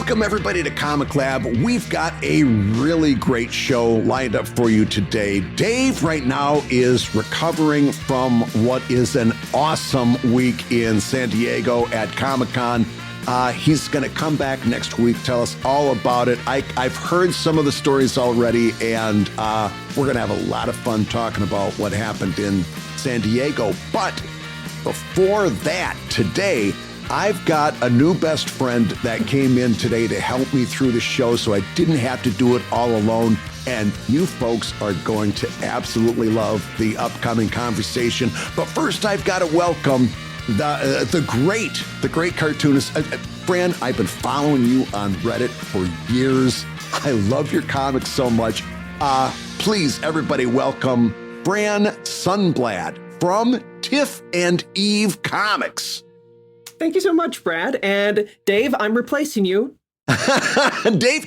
Welcome, everybody, to Comic Lab. We've got a really great show lined up for you today. Dave right now is recovering from what is an awesome week in San Diego at Comic-Con. He's going to come back next week, tell us all about it. I've heard some of the stories already, and we're going to have a lot of fun talking about what happened in San Diego. But before that, today, I've got a new best friend that came in today to help me through the show so I didn't have to do it all alone. And you folks are going to absolutely love the upcoming conversation. But first, I've got to welcome the great cartoonist. Fran, I've been following you on Reddit for years. I love your comics so much. Please, everybody, welcome Fran Sundblad from Tiff and Eve Comics. Thank you so much, Brad. And Dave, I'm replacing you. Dave,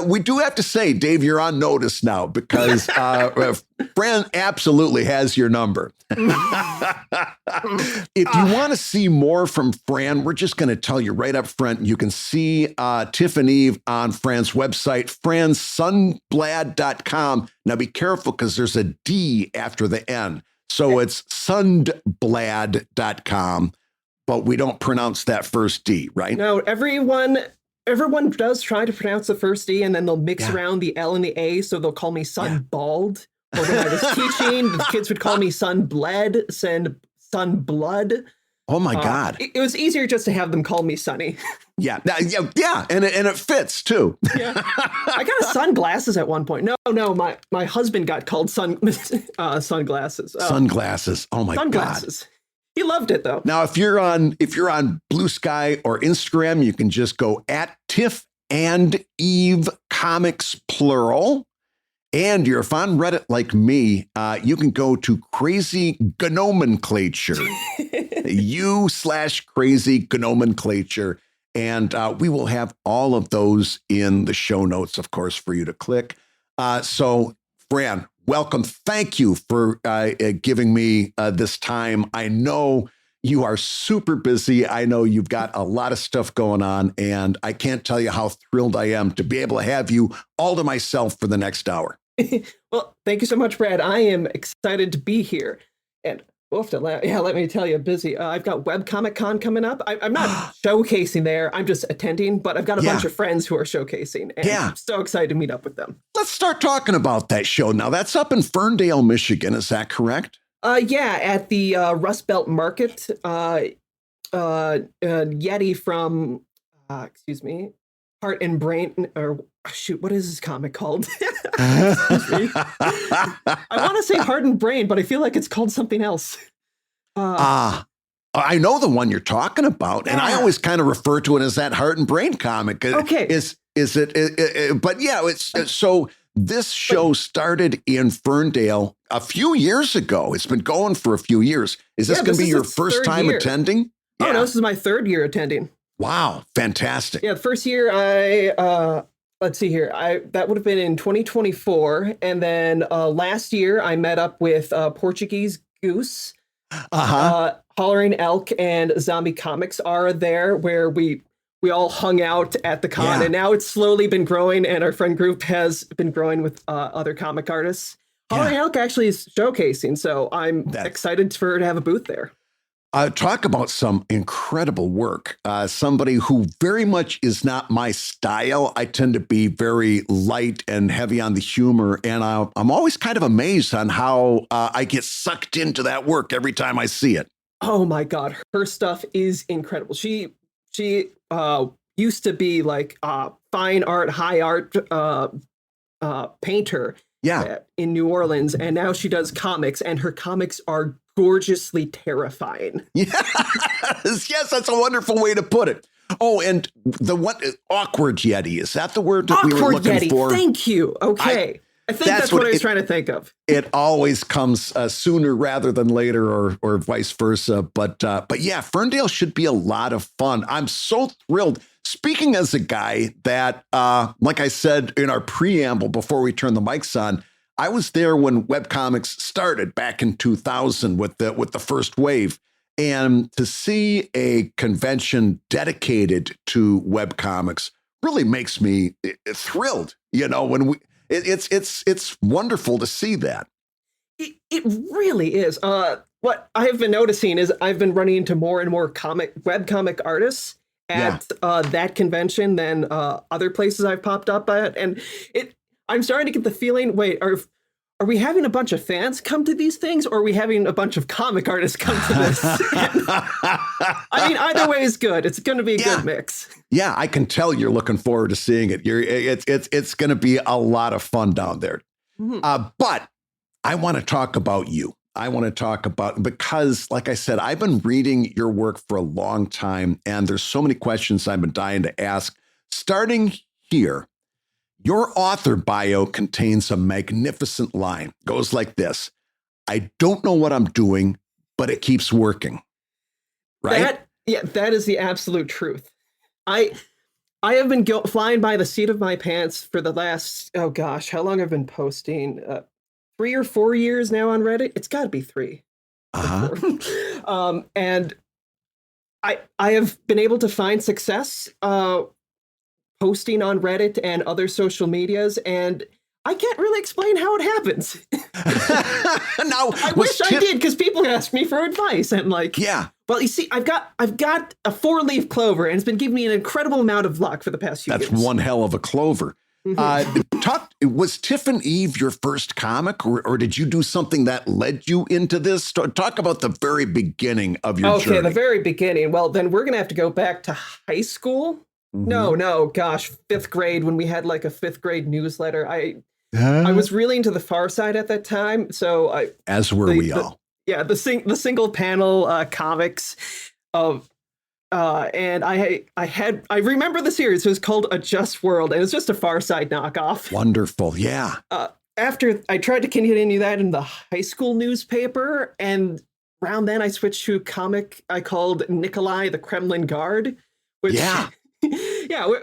we do have to say, Dave, you're on notice now because Fran absolutely has your number. If you want to see more from Fran, we're just going to tell you right up front, you can see Tiff and Eve on Fran's website, fransundblad.com. Now be careful because there's a D after the N. So it's sundblad.com. But we don't pronounce that first D, right? No, everyone does try to pronounce the first D, and then they'll mix around the L and the A, so they'll call me Sunbald. Or when I was teaching, the kids would call me Sunbled, Sunblood. Oh my God! It was easier just to have them call me Sunny. Yeah, and it fits too. Yeah, I got sunglasses at one point. No, my husband got called sunglasses. Sunglasses. Oh my sunglasses. God. He loved it though. Now, if you're on Blue Sky or Instagram, you can just go at Tiff and Eve Comics plural. And if on Reddit like me, you can go to Crazy Gnomenclature, u/Crazy Gnomenclature, and we will have all of those in the show notes, of course, for you to click. So, Fran, welcome. Thank you for giving me this time. I know you are super busy. I know you've got a lot of stuff going on, and I can't tell you how thrilled I am to be able to have you all to myself for the next hour. Well, thank you so much, Brad. I am excited to be here. And let me tell you, I'm busy. I've got Webcomic Con coming up. I'm not showcasing there. I'm just attending, but I've got a bunch of friends who are showcasing. And I'm so excited to meet up with them. Let's start talking about that show now. That's up in Ferndale, Michigan. Is that correct? At the Rust Belt Market. Yeti from, Heart and Brain, or what is this comic called? I want to say Heart and Brain, but I feel like it's called something else. I know the one you're talking about, and I always kind of refer to it as that Heart and Brain comic. Okay, is it? But yeah, it's so. This show started in Ferndale a few years ago. It's been going for a few years. Is this going to be your first time attending? Oh, no, this is my third year attending. Wow, fantastic. Yeah, the first year let's see here. That would have been in 2024. And then last year I met up with Portuguese Goose, Hollering Elk, and Zombie Comics are there, where we all hung out at the con. Yeah. And now it's slowly been growing, and our friend group has been growing with other comic artists. Hollering Elk actually is showcasing, so I'm excited for her to have a booth there. Talk about some incredible work. Somebody who very much is not my style. I tend to be very light and heavy on the humor. And I'm always kind of amazed on how I get sucked into that work every time I see it. Oh, my God. Her stuff is incredible. She used to be like fine art, high art painter in New Orleans. And now she does comics, and her comics are gorgeously terrifying. Yes, that's a wonderful way to put it. Oh, and the awkward Yeti, is that the word that we were looking for? Thank you. Okay. I think that's what I was trying to think of. It always comes sooner rather than later, or vice versa. But yeah, Ferndale should be a lot of fun. I'm so thrilled. Speaking as a guy that, like I said in our preamble before we turn the mics on, I was there when webcomics started back in 2000 with the first wave. And to see a convention dedicated to webcomics really makes me thrilled. When it's wonderful to see that. It really is. What I've been noticing is I've been running into more and more webcomic artists at that convention than other places I've popped up at, and I'm starting to get the feeling. Wait, are we having a bunch of fans come to these things, or are we having a bunch of comic artists come to this? I mean, either way is good. It's going to be a good mix. Yeah, I can tell you're looking forward to seeing it. It's going to be a lot of fun down there. Mm-hmm. But I want to talk about you. Because, like I said, I've been reading your work for a long time, and there's so many questions I've been dying to ask. Starting here, your author bio contains a magnificent line. Goes like this: I don't know what I'm doing, but it keeps working. Right? That is the absolute truth. I have been flying by the seat of my pants for the last, how long I've been posting? 3 or 4 years now on Reddit. It's got to be 3. And I have been able to find success posting on Reddit and other social medias, and I can't really explain how it happens. I wish I did, because people ask me for advice, and well, you see, I've got a 4-leaf clover, and it's been giving me an incredible amount of luck for the past few years. That's one hell of a clover. Was Tiff and Eve your first comic, or did you do something that led you into this? Talk about the very beginning of your journey. Okay, the very beginning. Well, then we're going to have to go back to high school. Mm-hmm. No, gosh, 5th grade, when we had like a 5th grade newsletter. I was really into the Far Side at that time, so we all. Yeah, the single panel comics of. And I remember the series. It was called A Just World, and it was just a Far Side knockoff. Wonderful, yeah. After I tried to continue that in the high school newspaper, and around then I switched to a comic I called Nikolai the Kremlin Guard, which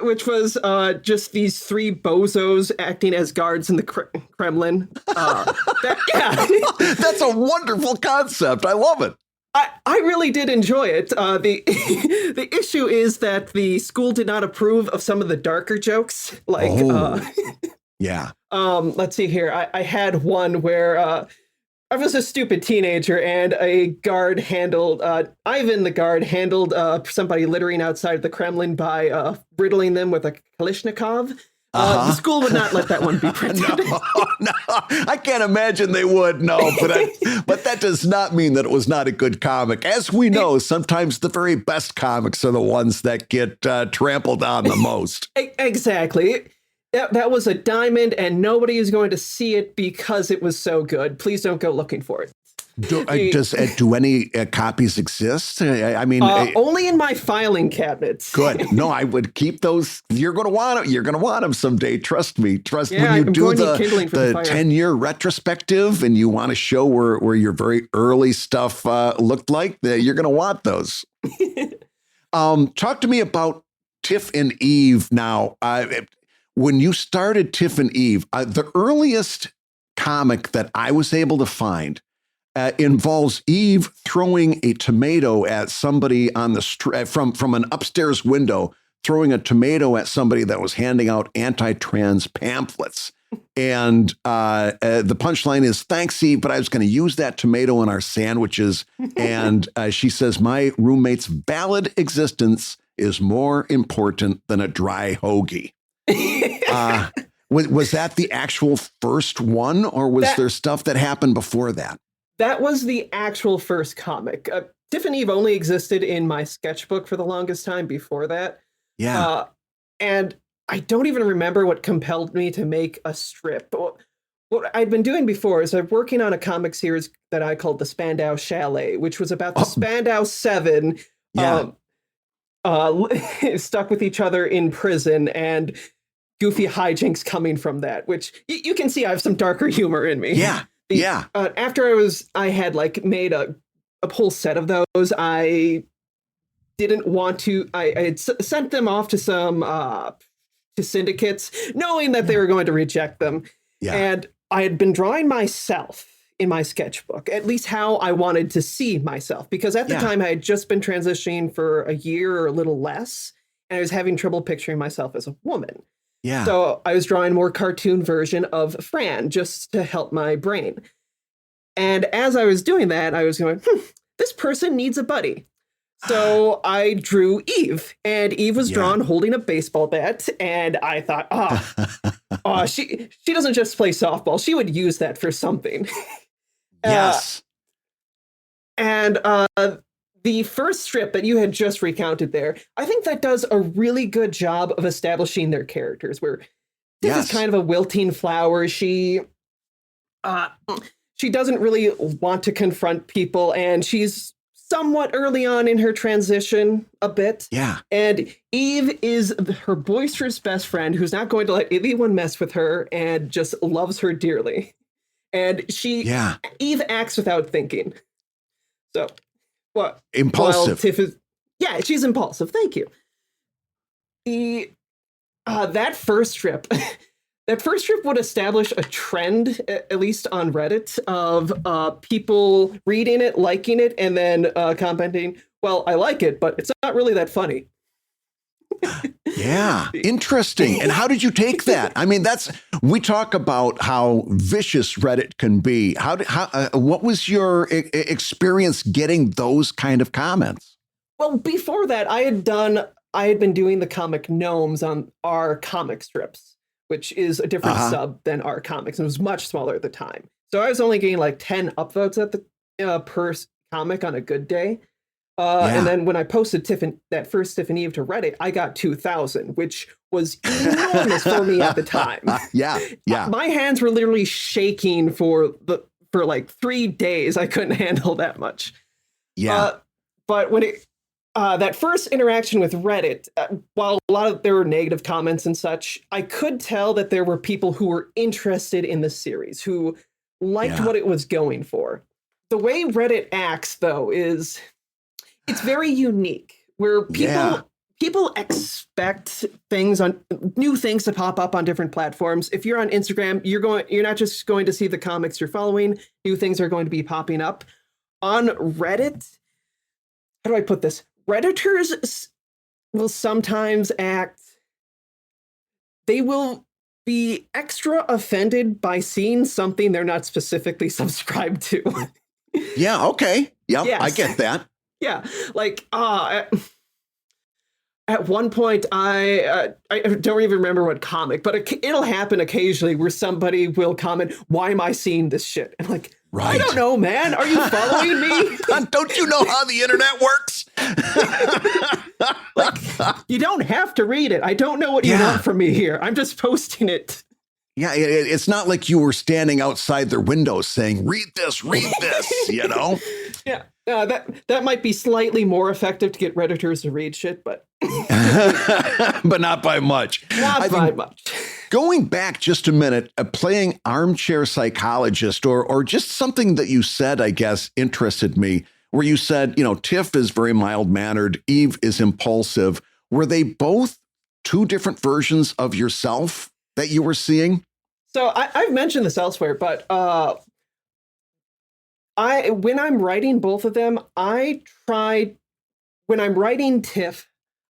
which was just these 3 bozos acting as guards in the Kremlin. That's a wonderful concept. I love it. I really did enjoy it. The issue is that the school did not approve of some of the darker jokes. Let's see here. I had one where I was a stupid teenager, and a guard handled Ivan the guard handled somebody littering outside the Kremlin by riddling them with a Kalashnikov. The school would not let that one be printed. No, I can't imagine they would. No, but that does not mean that it was not a good comic. As we know, sometimes the very best comics are the ones that get trampled on the most. Exactly. That was a diamond, and nobody is going to see it because it was so good. Please don't go looking for it. Do any copies exist? I mean, only in my filing cabinets. Good. No, I would keep those. You're going to want them. You're going to want them someday. Trust me. When you do the 10-year retrospective, and you want to show where your very early stuff looked like, you're going to want those. Talk to me about Tiff and Eve now. When you started Tiff and Eve, the earliest comic that I was able to find involves Eve throwing a tomato at somebody on the street from an upstairs window, throwing a tomato at somebody that was handing out anti-trans pamphlets. And the punchline is, "Thanks, Eve, but I was going to use that tomato in our sandwiches." And she says, "My roommate's valid existence is more important than a dry hoagie." Was that the actual first one, or was there stuff that happened before that? That was the actual first comic. Tiff and Eve only existed in my sketchbook for the longest time before that. Yeah. And I don't even remember what compelled me to make a strip. What I'd been doing before is I'm working on a comic series that I called the Spandau Chalet, which was about the Spandau 7 stuck with each other in prison, and goofy hijinks coming from that, which you can see I have some darker humor in me. Yeah. After I had made a whole set of those, I didn't want to. I had sent them off to some to syndicates, knowing that they were going to reject them. Yeah. And I had been drawing myself in my sketchbook, at least how I wanted to see myself, because at the time I had just been transitioning for a year or a little less, and I was having trouble picturing myself as a woman. Yeah. So I was drawing a more cartoon version of Fran just to help my brain. And as I was doing that, I was going, this person needs a buddy. So I drew Eve, and Eve was drawn holding a baseball bat. And I thought, she doesn't just play softball. She would use that for something. Yes. And the first strip that you had just recounted there, I think that does a really good job of establishing their characters, where this is kind of a wilting flower. She doesn't really want to confront people, and she's somewhat early on in her transition a bit. Yeah. And Eve is her boisterous best friend who's not going to let anyone mess with her and just loves her dearly. And Eve acts without thinking. So, what? Impulsive. Tiff is, she's impulsive. Thank you. That first strip would establish a trend, at least on Reddit, of people reading it, liking it, and then commenting, well, I like it, but it's not really that funny. Yeah, interesting. And how did you take that? I mean, we talk about how vicious Reddit can be. What was your experience getting those kind of comments? Well, before that, I had been doing the comic gnomes on our comic strips, which is a different sub than our comics, and it was much smaller at the time. So I was only getting like 10 upvotes at the per comic on a good day. And then when I posted that first Tiff and Eve to Reddit, I got 2,000, which was enormous for me at the time. My hands were literally shaking for like 3 days. I couldn't handle that much. But when that first interaction with Reddit, while there were negative comments and such, I could tell that there were people who were interested in the series, who liked what it was going for. The way Reddit acts, though, is it's very unique, where people expect new things to pop up on different platforms. If you're on Instagram, you're not just going to see the comics you're following. New things are going to be popping up. On Reddit, how do I put this? Redditors will sometimes they will be extra offended by seeing something they're not specifically subscribed to. Yeah, okay. Yep, yes. I get that. Yeah, like at one point, I don't even remember what comic, but it'll happen occasionally where somebody will comment, "Why am I seeing this shit?" And like, I don't know, man. Are you following me? Don't you know how the internet works? Like, you don't have to read it. I don't know what you want from me here. I'm just posting it. Yeah, it's not like you were standing outside their windows saying, read this, you know? Yeah, that might be slightly more effective to get Redditors to read shit, but... but not by much. Not by much. Going back just a minute, playing armchair psychologist or just something that you said, I guess, interested me, where you said, Tiff is very mild-mannered, Eve is impulsive. Were they both two different versions of yourself that you were seeing? So I've mentioned this elsewhere, but when I'm writing both of them, when I'm writing Tiff,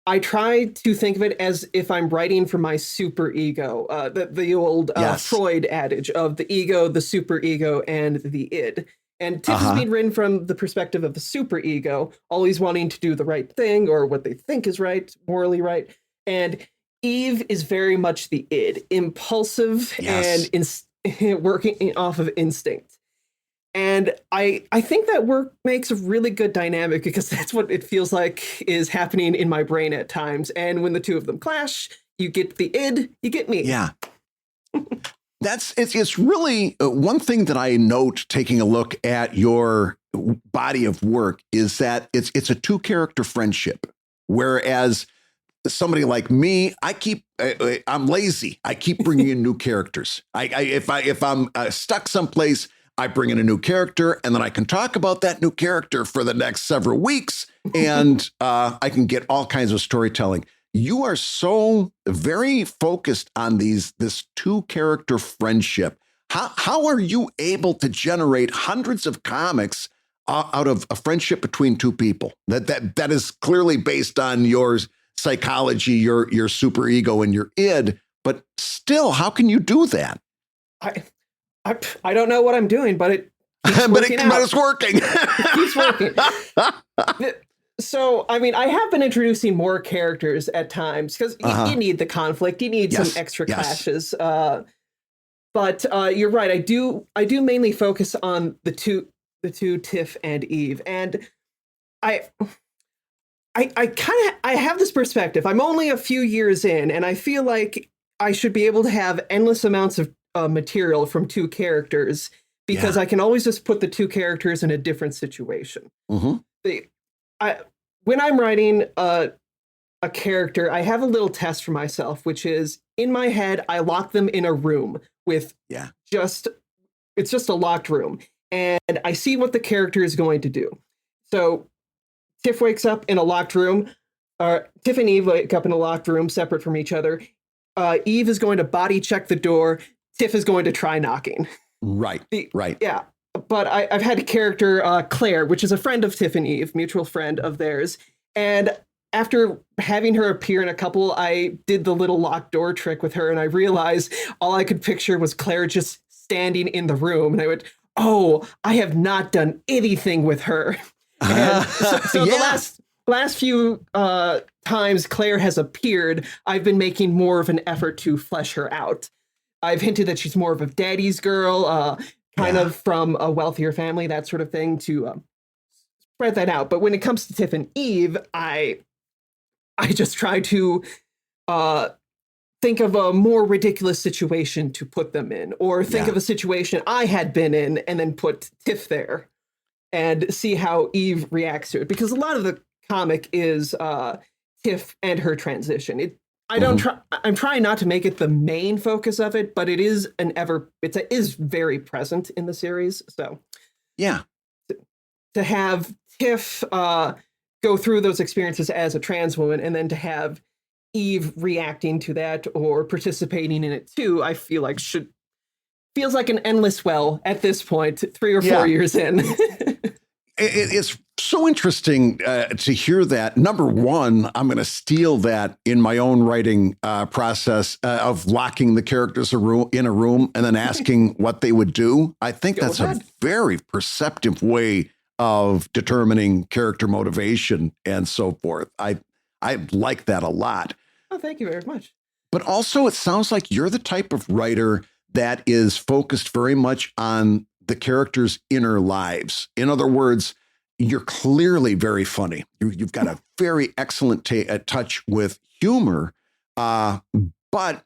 I try to think of it as if I'm writing for my superego, the old Freud adage of the ego, the superego, and the id. And Tiff is being written from the perspective of the superego, always wanting to do the right thing or what they think is right, morally right. And Eve is very much the id, impulsive and working off of instinct. And I think that work makes a really good dynamic because that's what it feels like is happening in my brain at times. And when the two of them clash, you get the id, you get me. Yeah. It's really one thing that I note taking a look at your body of work is that it's a two-character friendship, whereas somebody like me, I'm lazy. I keep bringing in new characters. If I'm stuck someplace, I bring in a new character, and then I can talk about that new character for the next several weeks, and I can get all kinds of storytelling. You are so very focused on this two-character friendship. How are you able to generate hundreds of comics out of a friendship between two people? That is clearly based on your psychology, your superego and your id, but still, how can you do that? I don't know what I'm doing, but it keeps working out. But it's working. It keeps working. So, I mean, I have been introducing more characters at times because you need the conflict. You need some extra clashes. But you're right. I do mainly focus on the two Tiff and Eve, and I have this perspective. I'm only a few years in, and I feel like I should be able to have endless amounts of material from two characters because I can always just put the two characters in a different situation. When I'm writing a character, I have a little test for myself, which is in my head, I lock them in a room with it's just a locked room, and I see what the character is going to do. So Tiff wakes up in a locked room. Tiff and Eve wake up in a locked room, separate from each other. Eve is going to body check the door. Tiff is going to try knocking. Right. Yeah. But I've had a character, Claire, which is a friend of Tiff and Eve, mutual friend of theirs. And after having her appear in a couple, I did the little locked door trick with her, and I realized all I could picture was Claire just standing in the room. And I went, oh, I have not done anything with her. And so the last few times Claire has appeared, I've been making more of an effort to flesh her out. I've hinted that she's more of a daddy's girl, kind of from a wealthier family, that sort of thing, to spread that out. But when it comes to Tiff and Eve, I just try to think of a more ridiculous situation to put them in, or think of a situation I had been in and then put Tiff there and see how Eve reacts to it. Because a lot of the comic is Tiff and her transition. I'm trying not to make it the main focus of it, but it is is very present in the series. So to have Tiff go through those experiences as a trans woman, and then to have Eve reacting to that or participating in it too, I feel like feels like an endless well at this point, 3 or 4 years in. It's so interesting to hear that. Number one, I'm going to steal that in my own writing process of locking the characters in a room and then asking what they would do. I think that's a very perceptive way of determining character motivation and so forth. I like that a lot. Oh, thank you very much. But also, it sounds like you're the type of writer that is focused very much on the characters' inner lives. In other words, you're clearly very funny. You've got a very excellent touch with humor. But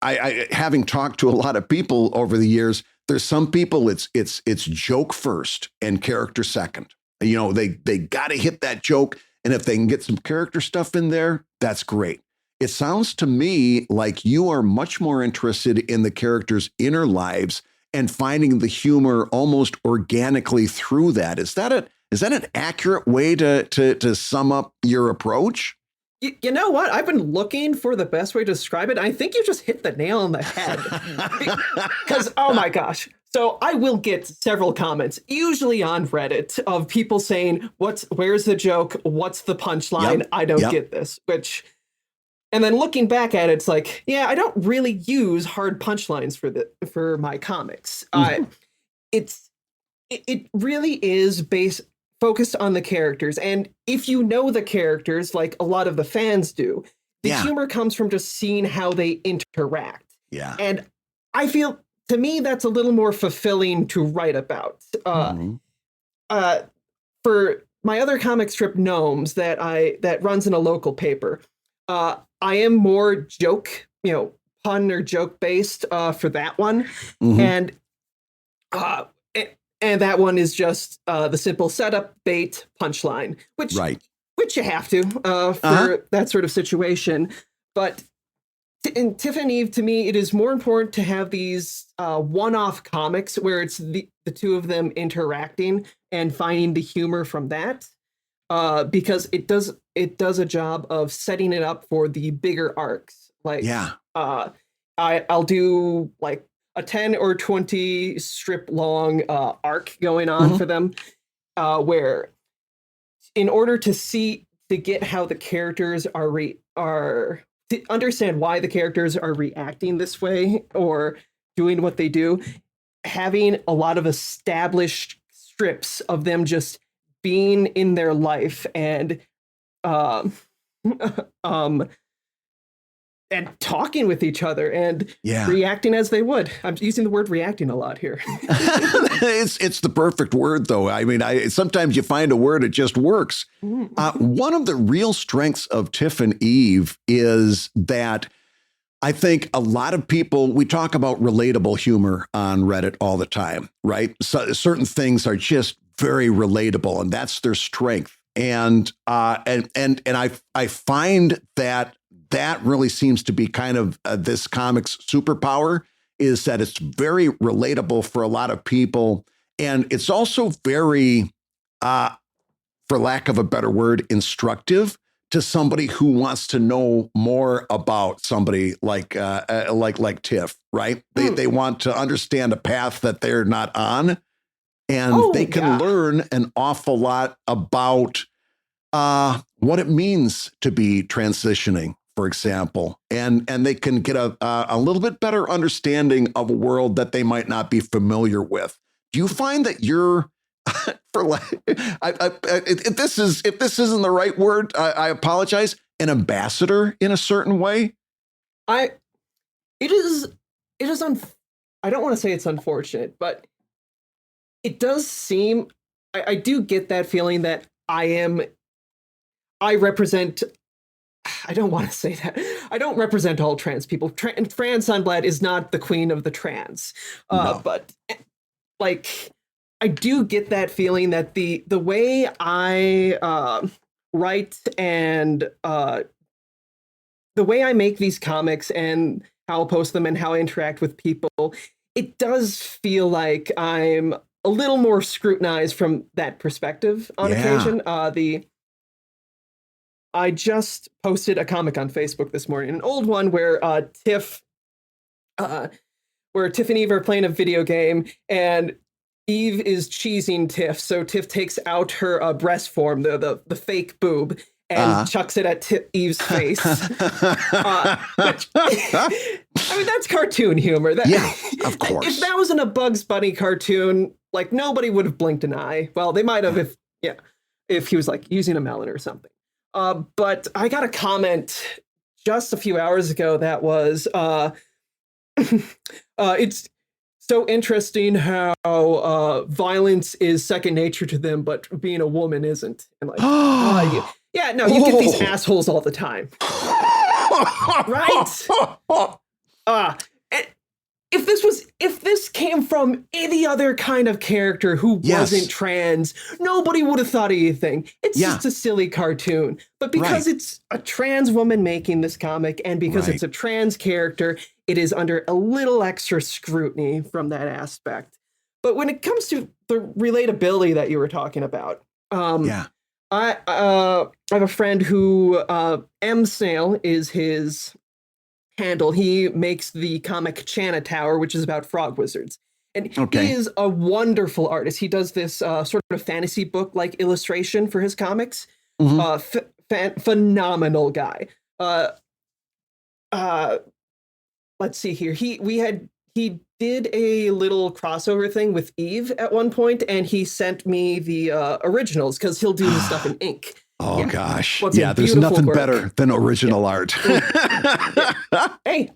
I having talked to a lot of people over the years, there's some people it's joke first and character second. You know, they got to hit that joke, and if they can get some character stuff in there, that's great. It sounds to me like you are much more interested in the characters' inner lives and finding the humor almost organically through that. Is that an accurate way to sum up your approach? You know what? I've been looking for the best way to describe it. I think you just hit the nail on the head. Because, oh my gosh. So I will get several comments, usually on Reddit, of people saying, where's the joke? What's the punchline? I don't get this. And then looking back at it, it's like, I don't really use hard punchlines for my comics. It really is focused on the characters. And if you know the characters, like a lot of the fans do, the humor comes from just seeing how they interact. Yeah. And I feel, to me, that's a little more fulfilling to write about. For my other comic strip, Gnomes, that runs in a local paper, I am more joke, pun or joke based for that one. And that one is just the simple setup, bait, punchline, which you have to for that sort of situation. But in Tiff and Eve, to me, it is more important to have these one-off comics where it's the two of them interacting and finding the humor from that. Because it does a job of setting it up for the bigger arcs. Like, I'll do like a 10 or 20 strip long arc going on for them, where in order to see to get how the characters are to understand why the characters are reacting this way or doing what they do, having a lot of established strips of them just being in their life and um um and talking with each other and reacting as they would. I'm using the word reacting a lot here. It's the perfect word, though. I mean, sometimes you find a word, it just works. One of the real strengths of Tiff and Eve is that I think a lot of people, we talk about relatable humor on Reddit all the time, right? So certain things are just very relatable, and that's their strength. And I find that really seems to be kind of this comic's superpower, is that it's very relatable for a lot of people. And it's also very, for lack of a better word, instructive to somebody who wants to know more about somebody like Tiff, right? They want to understand a path that they're not on, and they can learn an awful lot about what it means to be transitioning, for example, and they can get a little bit better understanding of a world that they might not be familiar with. Do you find that you're, if this isn't the right word, I apologize, an ambassador in a certain way? I don't want to say it's unfortunate, but it does seem, I do get that feeling that I represent, I don't want to say that. I don't represent all trans people. Fran Sundblad is not the queen of the trans. No. But like, I do get that feeling that the way I write and the way I make these comics and how I'll post them and how I interact with people, it does feel like I'm a little more scrutinized from that perspective on occasion. I just posted a comic on Facebook this morning, an old one where Tiff and Eve are playing a video game, and Eve is cheesing Tiff. So Tiff takes out her breast form, the fake boob, and chucks it at Eve's face. Which, I mean, that's cartoon humor. Yeah, of course. If that wasn't a Bugs Bunny cartoon, like, nobody would have blinked an eye. Well, they might have if he was like using a melon or something. But I got a comment just a few hours ago that was, it's so interesting how violence is second nature to them, but being a woman isn't. And like, you get these assholes all the time. Right? If this came from any other kind of character who wasn't trans, nobody would have thought anything. It's just a silly cartoon. But because it's a trans woman making this comic, and because it's a trans character, it is under a little extra scrutiny from that aspect. But when it comes to the relatability that you were talking about, I have a friend who M Snail is his handle. He makes the comic Chana Tower, which is about frog wizards. And he is a wonderful artist. He does this sort of fantasy book like illustration for his comics. Phenomenal guy. Let's see here. He did a little crossover thing with Eve at one point, and he sent me the originals because he'll do the stuff in ink. Oh, gosh. There's nothing better than original art. Hey,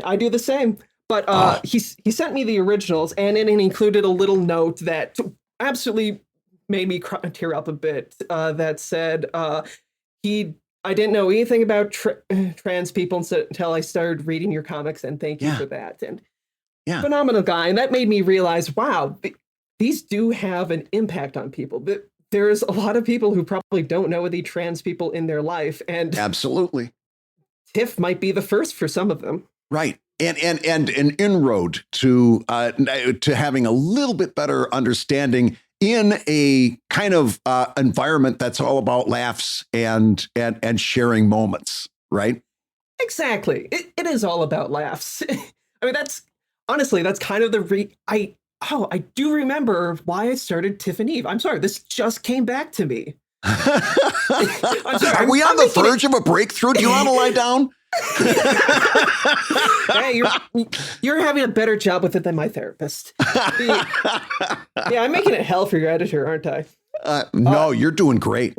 I do the same. But he sent me the originals, and it included a little note that absolutely made me tear up a bit. That said, I didn't know anything about trans people until I started reading your comics, and thank you for that. And phenomenal guy. And that made me realize, wow, these do have an impact on people. There's a lot of people who probably don't know any trans people in their life. And absolutely, Tiff might be the first for some of them. Right. And an inroad to having a little bit better understanding in a kind of environment that's all about laughs and sharing moments, right? Exactly. It is all about laughs. I mean, that's kind of I do remember why I started Tiff and Eve. I'm sorry, this just came back to me. I'm sorry, Are we on the verge of a breakthrough? Do you want to lie down? Hey, you're having a better job with it than my therapist. Yeah, I'm making it hell for your editor, aren't I? No, you're doing great.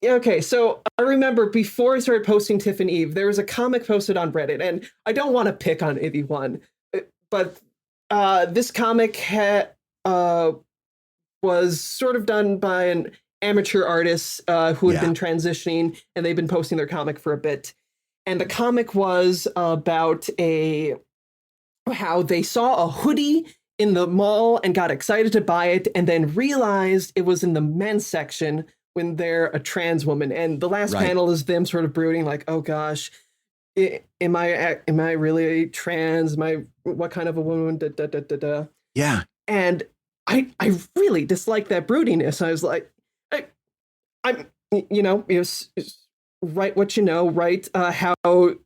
Okay, so I remember before I started posting Tiff and Eve, there was a comic posted on Reddit, and I don't want to pick on anyone, but this comic was sort of done by an amateur artist who had been transitioning, and they've been posting their comic for a bit. And the comic was about how they saw a hoodie in the mall and got excited to buy it, and then realized it was in the men's section when they're a trans woman. And the last panel is them sort of brooding, like, "Oh gosh, am I really trans? What kind of a woman?" Da, da, da, da, da. Yeah. And I really disliked that broodiness. I was like, I'm write what you know, write how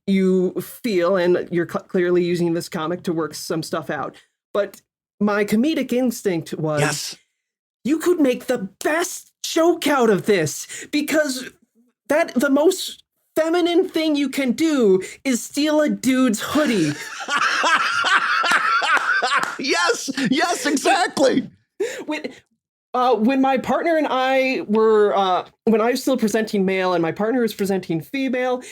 you feel, and you're clearly using this comic to work some stuff out. But my comedic instinct was, you could make the best joke out of this, because the most feminine thing you can do is steal a dude's hoodie. Yes, exactly. When my partner and I were, when I was still presenting male and my partner was presenting female,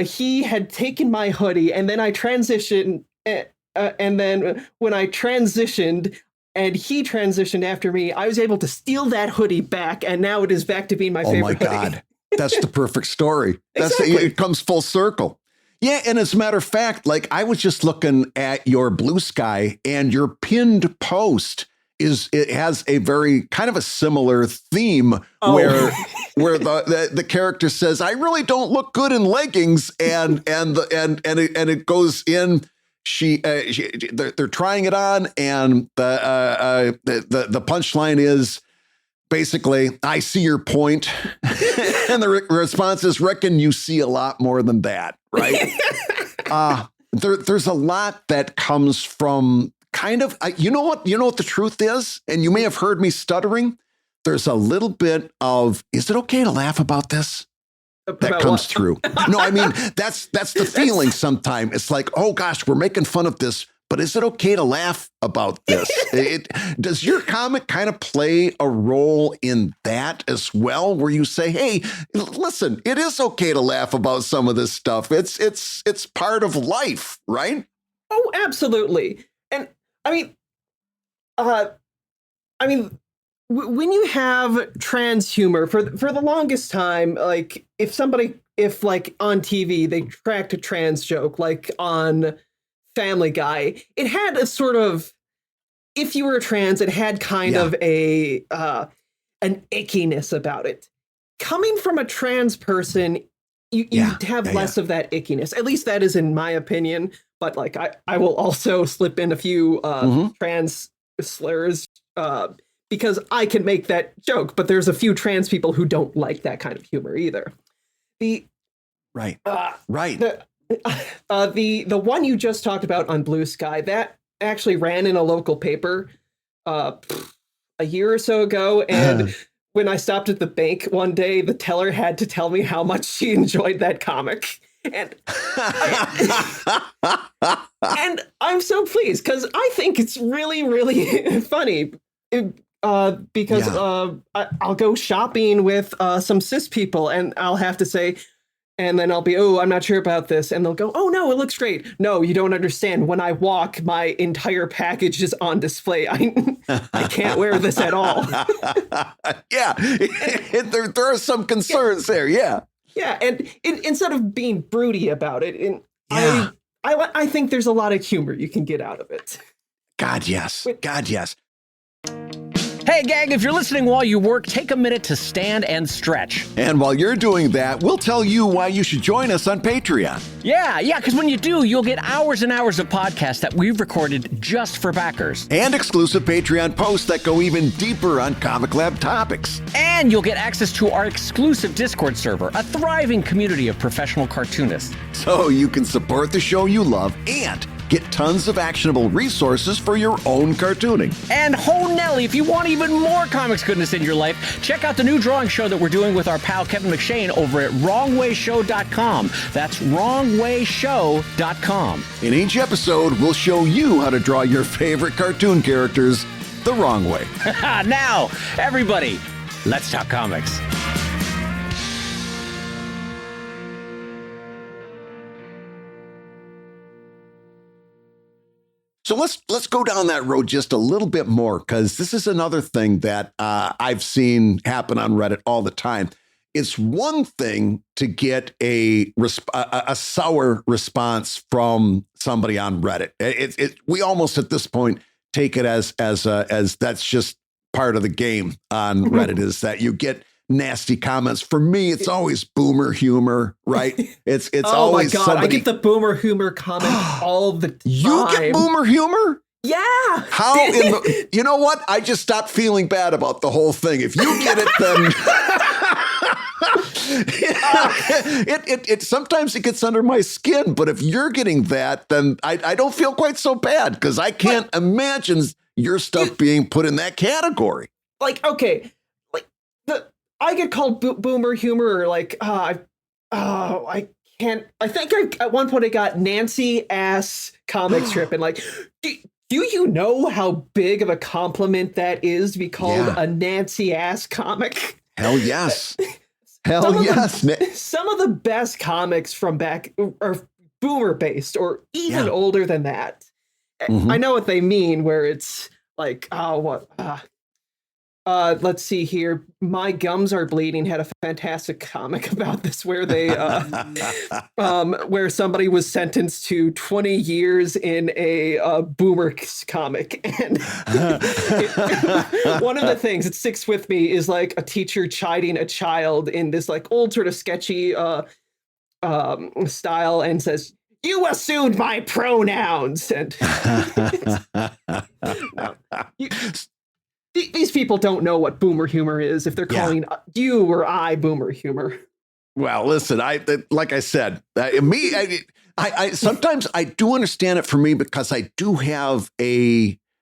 he had taken my hoodie, and then I transitioned, and then when I transitioned and he transitioned after me, I was able to steal that hoodie back, and now it is back to being my favorite hoodie. Oh my God. That's the perfect story. It comes full circle. Yeah, and as a matter of fact, like, I was just looking at your Blue Sky, and your pinned post it has a very kind of a similar theme where the character says, "I really don't look good in leggings," and it goes in. They're trying it on, and the punchline is basically, "I see your point," and the response is, "Reckon you see a lot more than that," right? There's a lot that comes from kind of, you know what the truth is, and you may have heard me stuttering. There's a little bit of, "Is it okay to laugh about this?" That comes through. No, I mean, that's the feeling sometimes. It's like, "Oh gosh, we're making fun of this, but is it okay to laugh about this?" Does your comic kind of play a role in that as well, where you say, "Hey, listen, it is okay to laugh about some of this stuff. It's part of life," right? Oh, absolutely. And when you have trans humor, for the longest time, like, if like on TV they tracked a trans joke, like on Family Guy, it had a sort of, if you were trans, it had kind of an ickiness about it. Coming from a trans person, you have less of that ickiness. At least that is in my opinion. But like, I will also slip in a few trans slurs because I can make that joke. But there's a few trans people who don't like that kind of humor either. The one you just talked about on Blue Sky, that actually ran in a local paper a year or so ago, and when I stopped at the bank one day, the teller had to tell me how much she enjoyed that comic. And and I'm so pleased, because I think it's really, really funny. Because I'll go shopping with some cis people, and I'll have to say, and then I'll be, "Oh, I'm not sure about this," and they'll go, "Oh no, it looks great." "No, you don't understand. When I walk, my entire package is on display. I can't wear this at all." There are some concerns there. Yeah, and instead of being broody about it, I think there's a lot of humor you can get out of it. God, yes. Hey, gang, if you're listening while you work, take a minute to stand and stretch. And while you're doing that, we'll tell you why you should join us on Patreon. Yeah, because when you do, you'll get hours and hours of podcasts that we've recorded just for backers. And exclusive Patreon posts that go even deeper on Comic Lab topics. And you'll get access to our exclusive Discord server, a thriving community of professional cartoonists. So you can support the show you love and Get tons of actionable resources for your own cartooning. And ho Nelly, if you want even more comics goodness in your life, check out the new drawing show that we're doing with our pal Kevin McShane over at wrongwayshow.com. That's wrongwayshow.com. In each episode, we'll show you how to draw your favorite cartoon characters the wrong way. Now, everybody, let's talk comics. So let's go down that road just a little bit more, because this is another thing that I've seen happen on Reddit all the time. It's one thing to get a sour response from somebody on Reddit. We almost at this point take it as that's just part of the game on Reddit, is that you get nasty comments. For me, it's always boomer humor, right? It's oh always my God, somebody. I get the boomer humor comment all the time. You get boomer humor? Yeah. How you know what? I just stopped feeling bad about the whole thing. If you get it, then it sometimes it gets under my skin. But if you're getting that, then I don't feel quite so bad, because I can't imagine your stuff being put in that category. Like, okay, like I get called boomer humor, or like I can't. I think at one point I got Nancy ass comic strip, and like. Do you know how big of a compliment that is to be called a Nancy ass comic? Hell yes. Hell yes. Some of the best comics from back are boomer based, or even older than that. Mm-hmm. I know what they mean, where it's like, let's see here. My Gums Are Bleeding had a fantastic comic about this, where they where somebody was sentenced to 20 years in a boomer comic. And one of the things that sticks with me is like a teacher chiding a child in this like old sort of sketchy style, and says, "You assumed my pronouns." And these people don't know what boomer humor is if they're calling you or I boomer humor. Well, listen, like I said, I sometimes I do understand it for me, because I do have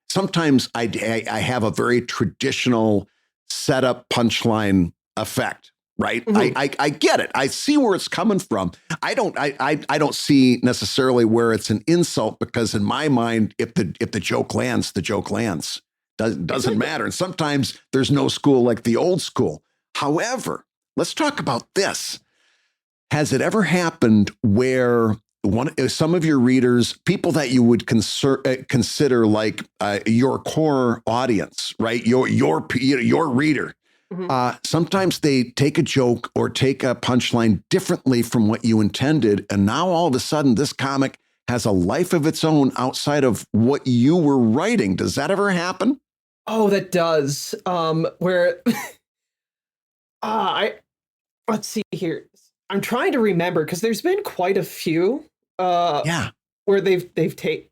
sometimes I have a very traditional setup punchline effect, right? Mm-hmm. I get it. I see where it's coming from. I don't see necessarily where it's an insult, because in my mind, if the joke lands, the joke lands. Doesn't matter. And sometimes there's no school like the old school. However, let's talk about this. Has it ever happened where some of your readers, people that you would consider like your core audience, right? Your reader, mm-hmm. Sometimes they take a joke or take a punchline differently from what you intended, and now all of a sudden this comic has a life of its own outside of what you were writing. Does that ever happen? Oh, that does. Where let's see here. I'm trying to remember, because there's been quite a few where they've taken,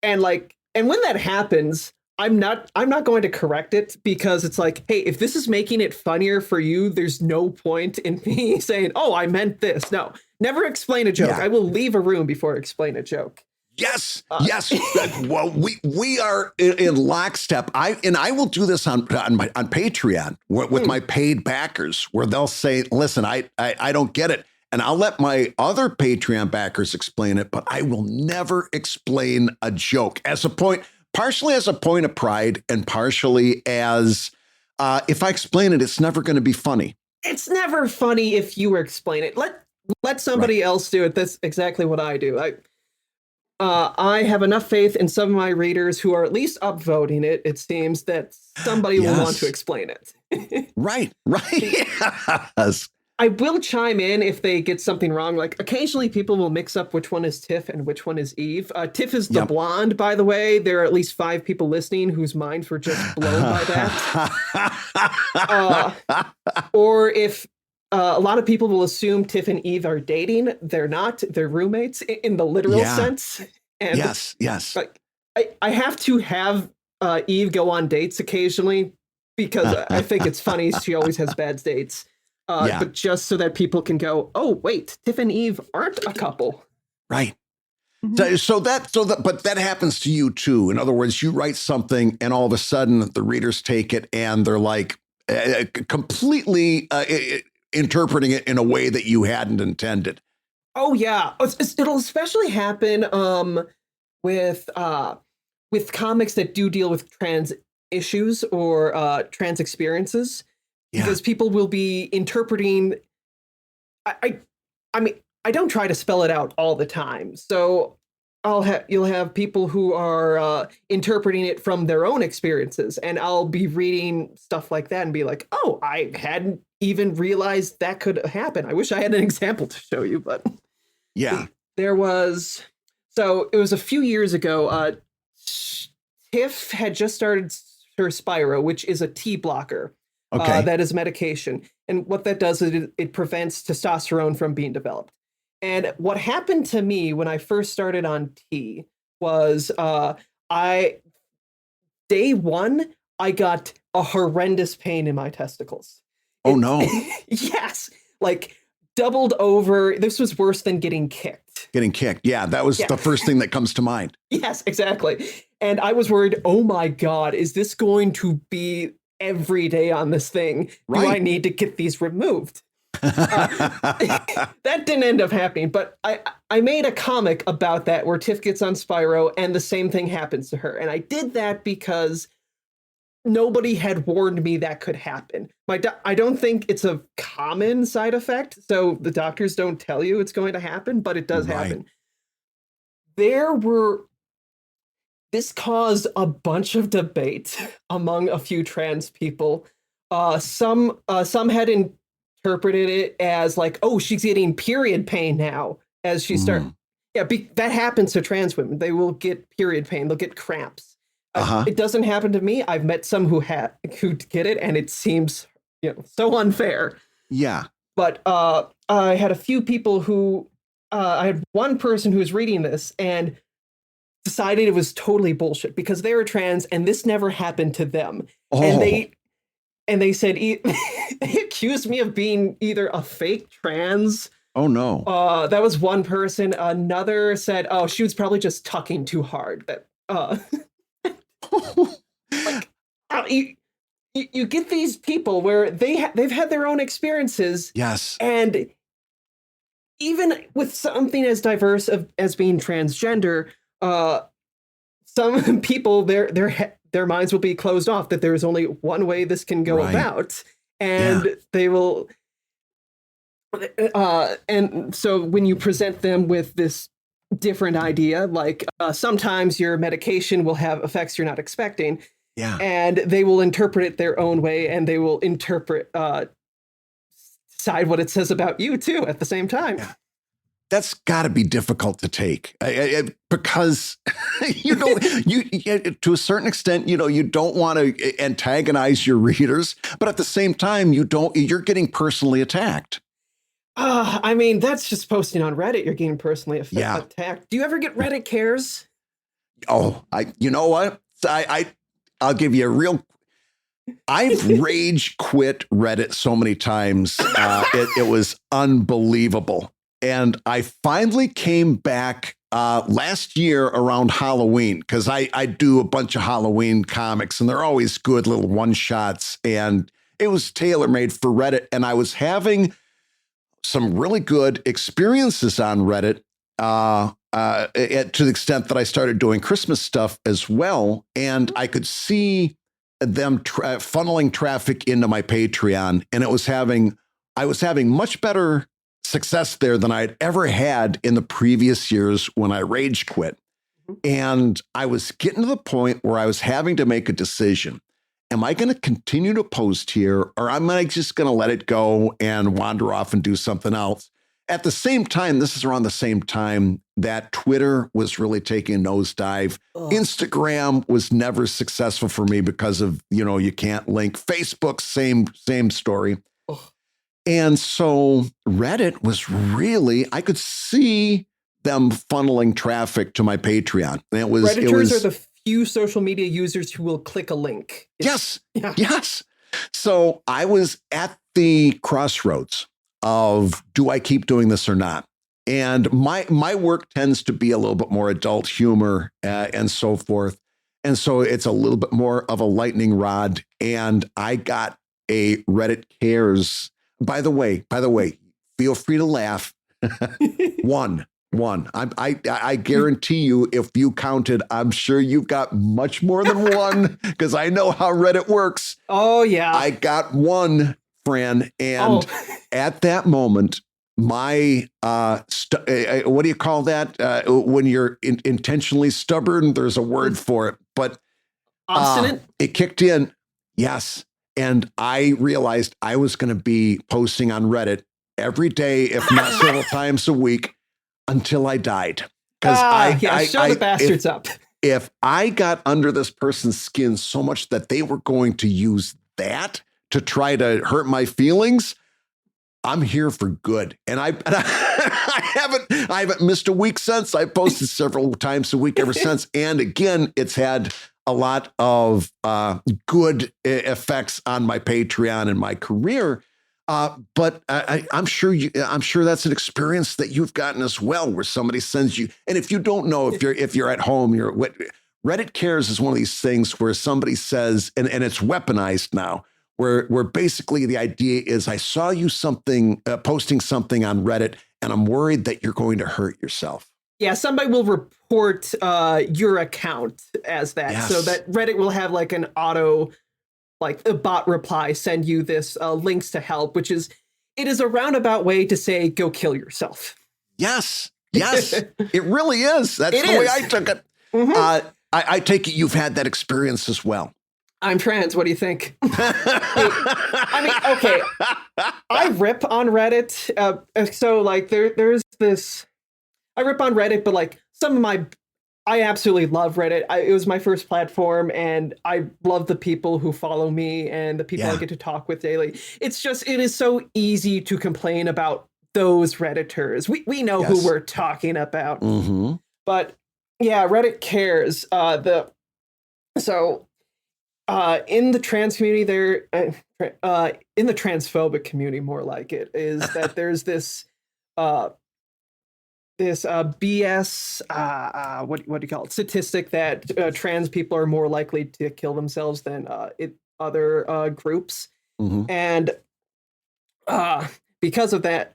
and when that happens, I'm not going to correct it, because it's like, hey, if this is making it funnier for you, there's no point in me saying, oh, I meant this. No, never explain a joke. Yeah. I will leave a room before I explain a joke. Yes. Well, we are in lockstep. I will do this on Patreon with my paid backers, where they'll say, listen, I don't get it. And I'll let my other Patreon backers explain it, but I will never explain a joke partially as a point of pride, and partially as if I explain it, it's never going to be funny. It's never funny if you explain it. Let somebody else do it. That's exactly what I do. I have enough faith in some of my readers who are at least upvoting it. It seems that somebody will want to explain it. Right. Yes. I will chime in if they get something wrong. Like, occasionally people will mix up which one is Tiff and which one is Eve. Tiff is the blonde, by the way. There are at least 5 people listening whose minds were just blown by that. Or if a lot of people will assume Tiff and Eve are dating. They're not. They're roommates in the literal sense. And yes. Like, I have to have Eve go on dates occasionally, because I think it's funny. She always has bad dates. But just so that people can go, oh, wait, Tiff and Eve aren't a couple. Right. But that happens to you too. In other words, you write something and all of a sudden the readers take it and they're like completely interpreting it in a way that you hadn't intended. Oh yeah, it'll especially happen with comics that do deal with trans issues or trans experiences, because people will be interpreting. I mean, I don't try to spell it out all the time, so you'll have people who are interpreting it from their own experiences, and I'll be reading stuff like that and be like, oh, I hadn't even realized that could happen. I wish I had an example to show you, but there was. So it was a few years ago. Tiff had just started her Spiro, which is a T blocker. That is medication. And what that does is it prevents testosterone from being developed. And what happened to me when I first started on T was day one, I got a horrendous pain in my testicles. Oh, no. Yes. Like doubled over. This was worse than getting kicked. Getting kicked. Yeah, that was the first thing that comes to mind. Yes, exactly. And I was worried, oh my God, is this going to be every day on this thing? Do I need to get these removed? That didn't end up happening, but I made a comic about that where Tiff gets on Spyro and the same thing happens to her. And I did that because nobody had warned me that could happen. I don't think it's a common side effect, so the doctors don't tell you it's going to happen, but it does happen. This caused a bunch of debate among a few trans people. Some had interpreted it as like, oh, she's getting period pain now as she starts. Yeah, that happens to trans women. They will get period pain. They'll get cramps. It doesn't happen to me. I've met some who get it, and it seems so unfair. Yeah. But I had a few people who I had one person who was reading this and decided it was totally bullshit because they were trans and this never happened to them. And they said they accused me of being either a fake trans. Oh no. That was one person. Another said, oh, she was probably just tucking too hard. That you get these people where they've had their own experiences. Yes. And even with something as diverse as being transgender, some people their minds will be closed off that there's only one way this can go about, and they will. And so when you present them with this different idea, like sometimes your medication will have effects you're not expecting, and they will interpret it their own way, and they will decide what it says about you too at the same time. Yeah. That's got to be difficult to take because to a certain extent, you don't want to antagonize your readers, but at the same time, you're getting personally attacked. I mean, that's just posting on Reddit. You're getting personally attacked. Do you ever get Reddit cares? Oh, you know what? I'll give you a real. I've rage quit Reddit so many times. It was unbelievable. And I finally came back last year around Halloween because I do a bunch of Halloween comics and they're always good little one shots. And it was tailor-made for Reddit. And I was having some really good experiences on Reddit to the extent that I started doing Christmas stuff as well. And I could see them funneling traffic into my Patreon. And I was having much better success there than I'd ever had in the previous years when I rage quit. And I was getting to the point where I was having to make a decision. Am I going to continue to post here, or am I just going to let it go and wander off and do something else? At the same time, this is around the same time that Twitter was really taking a nosedive. Instagram was never successful for me because of, you can't link. Facebook, same story. And so Reddit was I could see them funneling traffic to my Patreon. Redditors are the few social media users who will click a link. Yes. So I was at the crossroads of, do I keep doing this or not? And my work tends to be a little bit more adult humor and so forth. And so it's a little bit more of a lightning rod. And I got a Reddit Cares. By the way, feel free to laugh. One. I guarantee you, if you counted, I'm sure you've got much more than one, because I know how Reddit works. Oh, yeah. I got one, Fran. And at that moment, my, what do you call that? When you're intentionally stubborn, there's a word for it, but obstinate. It kicked in. Yes. And I realized I was going to be posting on Reddit every day, if not several times a week, until I died. Because show the bastards up. If I got under this person's skin so much that they were going to use that to try to hurt my feelings, I'm here for good. And I haven't missed a week since. I posted several times a week ever since. And again, it's had a lot of good effects on my Patreon and my career. But I'm sure that's an experience that you've gotten as well, where somebody sends you. And if you don't know, if you're at home, Reddit Cares is one of these things where somebody says, and it's weaponized now, where basically the idea is, I saw you posting something on Reddit, and I'm worried that you're going to hurt yourself. Yeah, somebody will report your account as that, yes. So that Reddit will have like an auto, like a bot reply, send you this links to help, it is a roundabout way to say, go kill yourself. Yes, it really is. That's the way I took it. Mm-hmm. I take it you've had that experience as well. I'm trans. What do you think? I mean, okay. I rip on Reddit. So like there's this, I rip on Reddit, but like I absolutely love Reddit. It was my first platform, and I love the people who follow me and the people I get to talk with daily. It is so easy to complain about those Redditors. We know who we're talking about. Mm-hmm. But yeah, Reddit Cares. In the trans community, in the transphobic community, more like it, is that there's this BS, what do you call it, statistic that trans people are more likely to kill themselves than other groups. Mm-hmm. And because of that,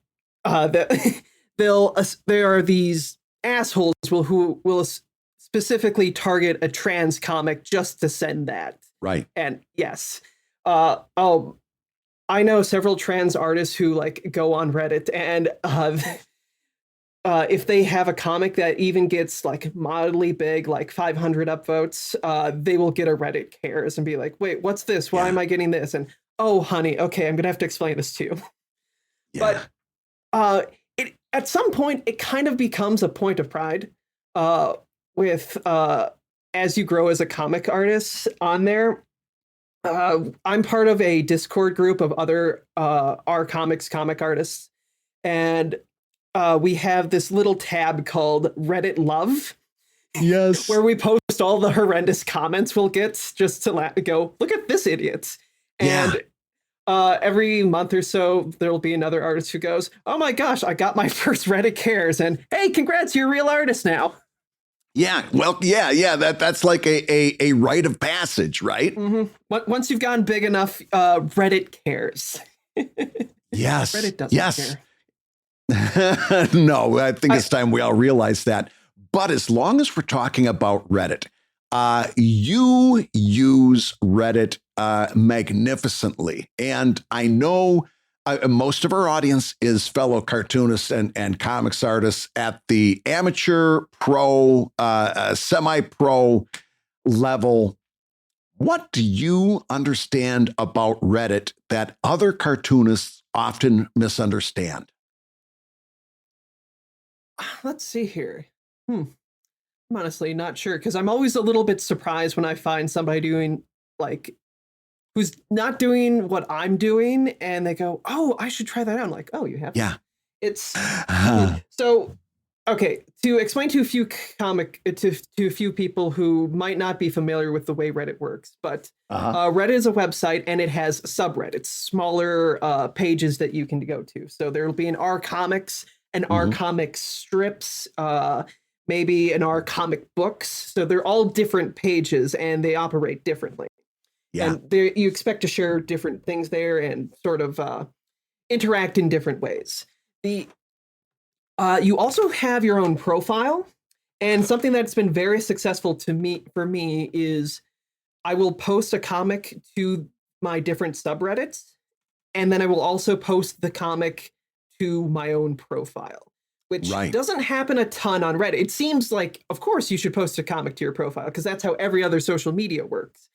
there are these assholes who will specifically target a trans comic just to send that. Right. And yes, I know several trans artists who like go on Reddit, and if they have a comic that even gets like mildly big, like 500 upvotes, they will get a Reddit Cares and be like, wait, what's this? Why am I getting this? And, oh, honey, okay, I'm going to have to explain this to you. Yeah. But at some point, it kind of becomes a point of pride with as you grow as a comic artist on there. I'm part of a Discord group of other comic artists, and we have this little tab called Reddit Love. Yes. Where we post all the horrendous comments we'll get just to go, look at this idiot. And every month or so, there'll be another artist who goes, oh my gosh, I got my first Reddit Cares, and hey, congrats, you're a real artist now. Yeah, well, yeah. That's like a rite of passage, right? Mm-hmm. Once you've gotten big enough, Reddit cares. Yes. Reddit doesn't care. No, I think it's time we all realize that. But as long as we're talking about Reddit, you use Reddit magnificently. And I know most of our audience is fellow cartoonists and comics artists at the amateur, pro, semi-pro level. What do you understand about Reddit that other cartoonists often misunderstand? Let's see here. I'm honestly not sure, because I'm always a little bit surprised when I find somebody doing like who's not doing what I'm doing, and they go, oh, I should try that out. I'm like, oh, you have? Yeah. It's so, okay, to explain to a few to a few people who might not be familiar with the way Reddit works, but Reddit is a website, and it has subreddits, smaller pages that you can go to. So there will be an R Comics, an R comic strips, maybe an R comic books. So they're all different pages and they operate differently. Yeah. And you expect to share different things there and sort of interact in different ways. You also have your own profile, and something that's been very successful for me is I will post a comic to my different subreddits, and then I will also post the comic to my own profile, which doesn't happen a ton on Reddit. It seems like, of course, you should post a comic to your profile because that's how every other social media works.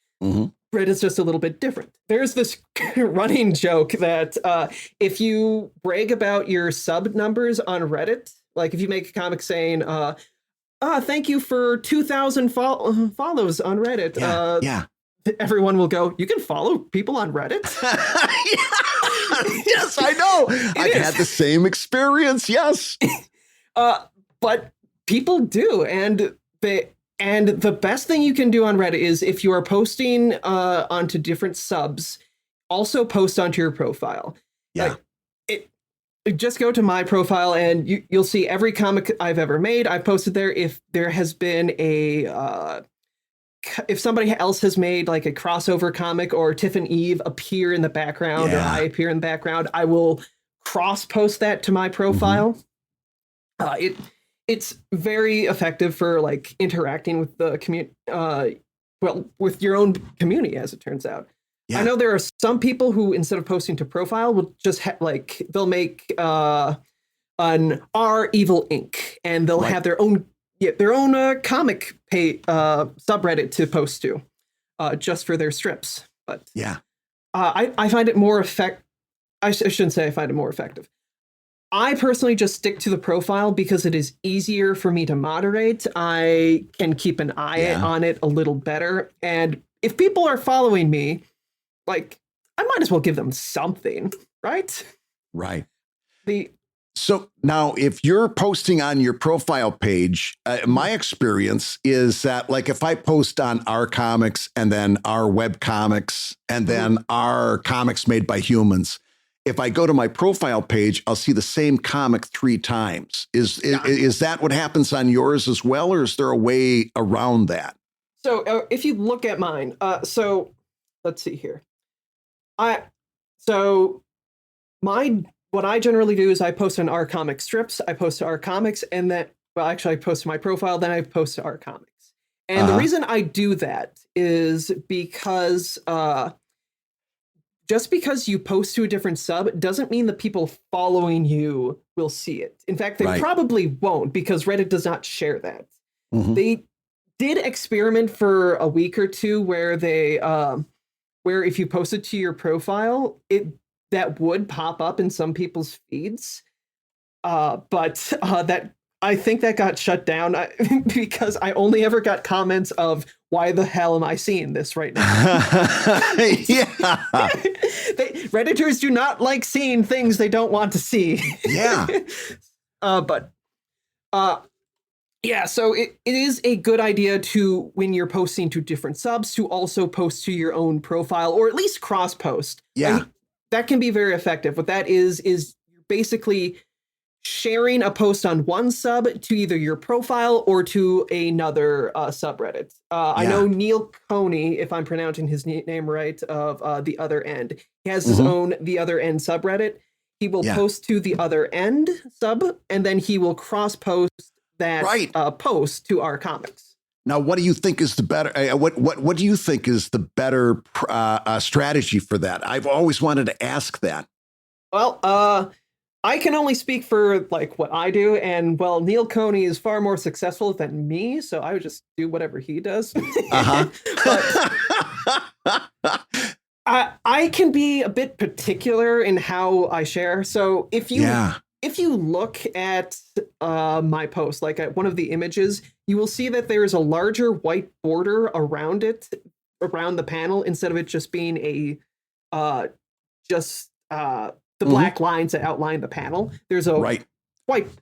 Reddit's just a little bit different. There's this running joke that if you brag about your sub numbers on Reddit, like if you make a comic saying, thank you for 2,000 follows on Reddit. Everyone will go, you can follow people on Reddit? Yes, I know. I had the same experience. Yes. But people do. And the best thing you can do on Reddit is if you are posting onto different subs, also post onto your profile. Yeah. Just go to my profile and you'll see every comic I've ever made. I've posted there. If there has been if somebody else has made like a crossover comic or Tiff and Eve appear in the background or I appear in the background, I will cross post that to my profile. It's very effective for like interacting with the community, with your own community, as it turns out. Yeah. I know there are some people who, instead of posting to profile, will just they'll make an R Evil Inc. and they'll have their own comic subreddit to post to, just for their strips. But I find it more I shouldn't say I find it more effective. I personally just stick to the profile because it is easier for me to moderate. I can keep an eye on it a little better. And if people are following me, like, I might as well give them something, right? Right. So now if you're posting on your profile page, my experience is that, like, if I post on our comics and then our web comics and then our comics made by humans, if I go to my profile page, I'll see the same comic 3 times. Is that what happens on yours as well, or is there a way around that? So if you look at mine, so let's see here. What I generally do is I post on our comic strips, I post to our comics, and then, I post to my profile, then I post to our comics. And the reason I do that is because just because you post to a different sub doesn't mean the people following you will see it. In fact, they probably won't, because Reddit does not share that. They did experiment for a week or two where where if you posted to your profile, that would pop up in some people's feeds. But I think that got shut down because I only ever got comments of, why the hell am I seeing this right now? Redditors do not like seeing things they don't want to see. So it is a good idea to, when you're posting to different subs, to also post to your own profile, or at least cross post. That can be very effective. What that is you're basically sharing a post on one sub to either your profile or to another subreddit. I know Neil Coney, if I'm pronouncing his name right, of The Other End. He has his own The Other End subreddit. He will post to The Other End sub, and then he will cross post that post to our comics. Now, what do you think is the better? What do you think is the better strategy for that? I've always wanted to ask that. Well, I can only speak for like what I do, and Neil Coney is far more successful than me, so I would just do whatever he does. I can be a bit particular in how I share. So if you look at my post, like at one of the images, you will see that there is a larger white border around it, around the panel, instead of it just being the black lines that outline the panel. There's a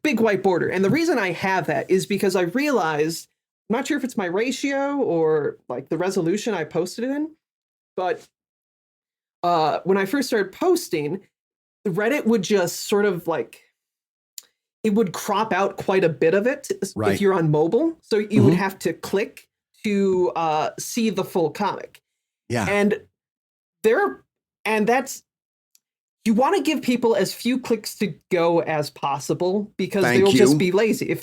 big white border. And the reason I have that is because I realized, I'm not sure if it's my ratio or like the resolution I posted it in, but when I first started posting, Reddit would just sort of like, it would crop out quite a bit of it Right. if you're on mobile. So you would have to click to see the full comic. Yeah. And that's, you want to give people as few clicks to go as possible, because they will just be lazy.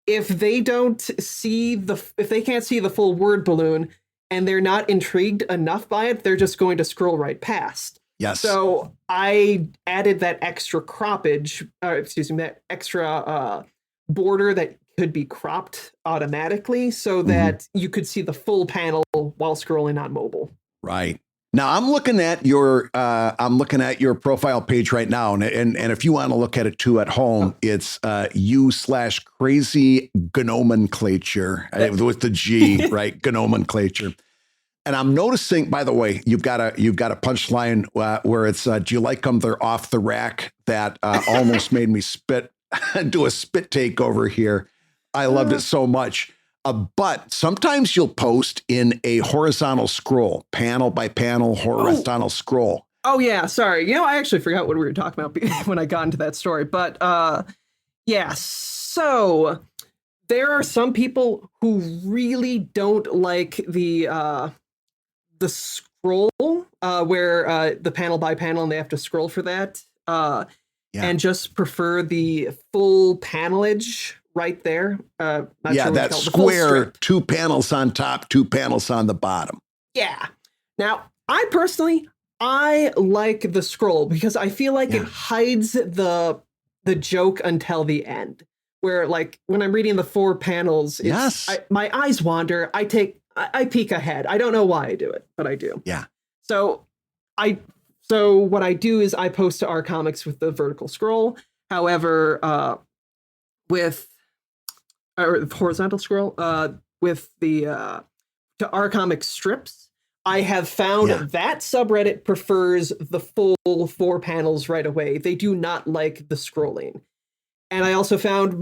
If they can't see the full word balloon and they're not intrigued enough by it, they're just going to scroll right past. Yes. So I added that extra that extra border that could be cropped automatically, so that you could see the full panel while scrolling on mobile. Right. Now I'm looking at your profile page right now, and if you want to look at it too at home, it's u/crazy nomenclature with the G, right? Nomenclature. And I'm noticing, by the way, you've got a punchline where it's do you like them? They're off the rack. That almost made me do a spit take over here. I loved it so much. But sometimes you'll post in a horizontal scroll, panel by panel, horizontal scroll. Oh, yeah. Sorry. I actually forgot what we were talking about when I got into that story. But yeah, so there are some people who really don't like the scroll where the panel by panel, and they have to scroll for that, and just prefer the full panelage right there. That square, 2 panels on top, 2 panels on the bottom. Yeah. Now, I like the scroll because I feel like it hides the joke until the end. Where, like, when I'm reading the 4 panels, my eyes wander. I peek ahead. I don't know why I do it, but I do. Yeah. So what I do is I post to our comics with the vertical scroll. However, with horizontal scroll, with the to our comic strips, I have found that subreddit prefers the full 4 panels right away. They do not like the scrolling. And I also found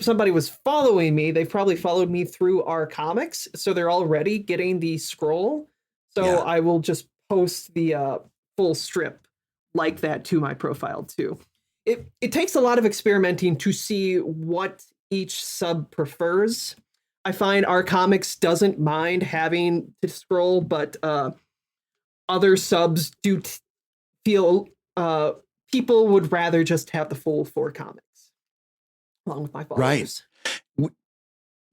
somebody was following me, they probably followed me through our comics, so they're already getting the scroll. So I will just post the full strip like that to my profile too. It takes a lot of experimenting to see what each sub prefers. I find our comics doesn't mind having to scroll, but other subs do feel people would rather just have the full 4 comics. Along with my followers. Right.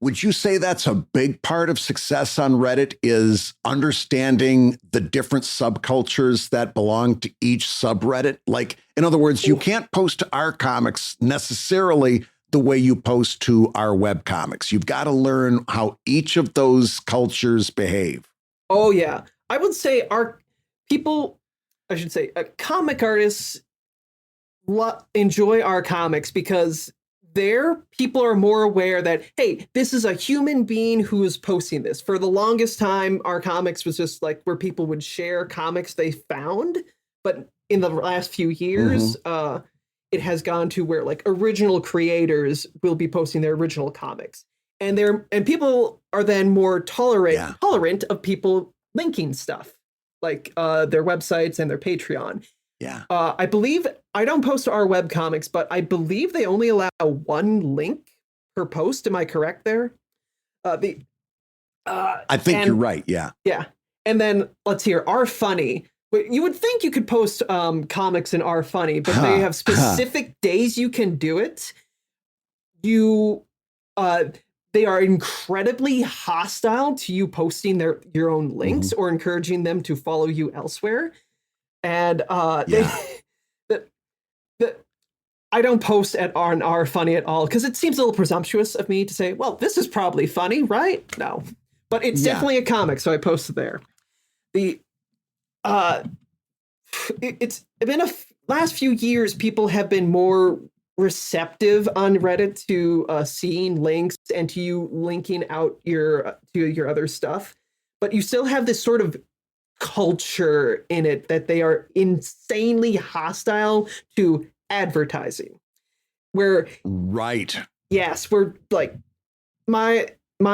Would you say that's a big part of success on Reddit, is understanding the different subcultures that belong to each subreddit? Like, in other words, you can't post to our comics necessarily the way you post to our web comics. You've got to learn how each of those cultures behave. Oh, yeah. I would say comic artists enjoy our comics because people are more aware that, hey, this is a human being who is posting this. For the longest time, our comics was just like where people would share comics they found. But in the last few years, it has gone to where like original creators will be posting their original comics. And people are then more tolerant of people linking stuff like their websites and their Patreon. Yeah. I believe I don't post to our web comics, but I believe they only allow 1 link per post. Am I correct there? I think you're right. Yeah. Yeah. And then let's hear R Funny. You would think you could post comics in R Funny, but they have specific days you can do it. They are incredibly hostile to you posting your own links or encouraging them to follow you elsewhere. And I don't post on R Funny at all because it seems a little presumptuous of me to say, well, this is probably funny, right? No, but it's definitely a comic, so I posted there. It's been last few years, people have been more receptive on Reddit to seeing links and to you linking out to your other stuff, but you still have this sort of culture in it that they are insanely hostile to advertising. We're like my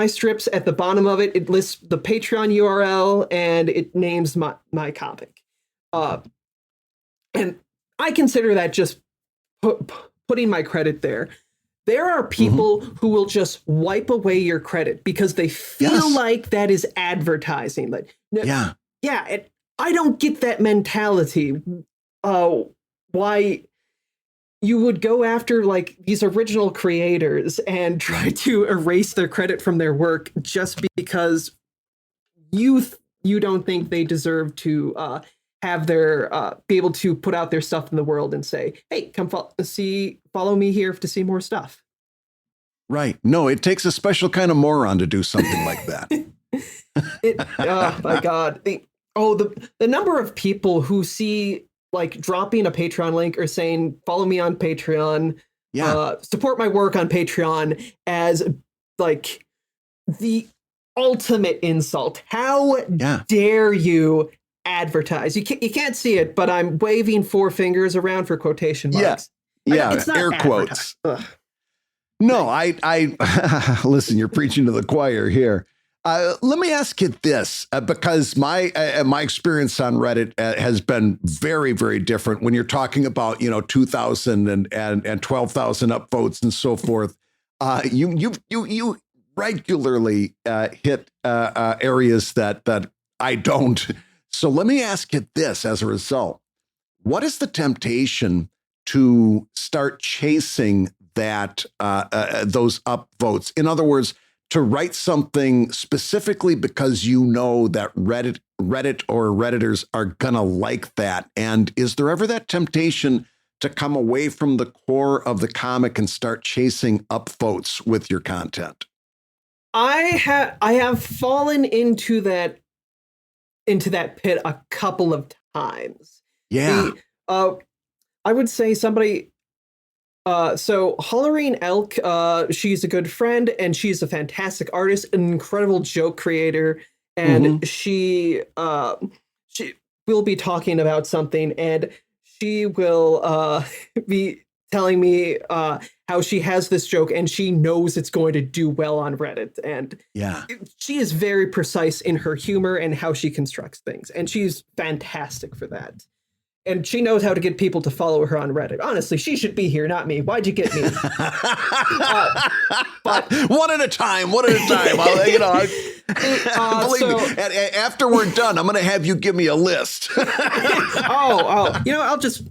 strips at the bottom of it lists the Patreon URL and it names my comic. And I consider that just putting my credit there. There are people who will just wipe away your credit because they feel like that is advertising. Like, yeah, and I don't get that mentality. Why you would go after like these original creators and try to erase their credit from their work just because you don't think they deserve to have their be able to put out their stuff in the world and say, hey, come follow me here to see more stuff. Right. No, it takes a special kind of moron to do something like that. Oh my God. The number of people who see like dropping a Patreon link or saying, follow me on Patreon, support my work on Patreon as like the ultimate insult. How dare you advertise? You can't see it, but I'm waving 4 fingers around for quotation marks. It's not air quotes. No, I listen, you're preaching to the choir here. Let me ask you this, because my experience on Reddit has been very, very different when you're talking about, 2,000 and 12,000 upvotes and so forth. You regularly hit areas that I don't. So let me ask you this as a result. What is the temptation to start chasing that those upvotes? In other words, to write something specifically because you know that Reddit or Redditors are gonna like that. And is there ever that temptation to come away from the core of the comic and start chasing upvotes with your content? I have fallen into that pit a couple of times. Yeah. I would say somebody. So Hollering Elk, she's a good friend and she's a fantastic artist, an incredible joke creator, and she will be talking about something, and she will be telling me how she has this joke and she knows it's going to do well on Reddit, and she is very precise in her humor and how she constructs things, and she's fantastic for that. And she knows how to get people to follow her on Reddit. Honestly, she should be here, not me. Why'd you get me? But one at a time. Believe me. After we're done, I'm going to have you give me a list. I'll just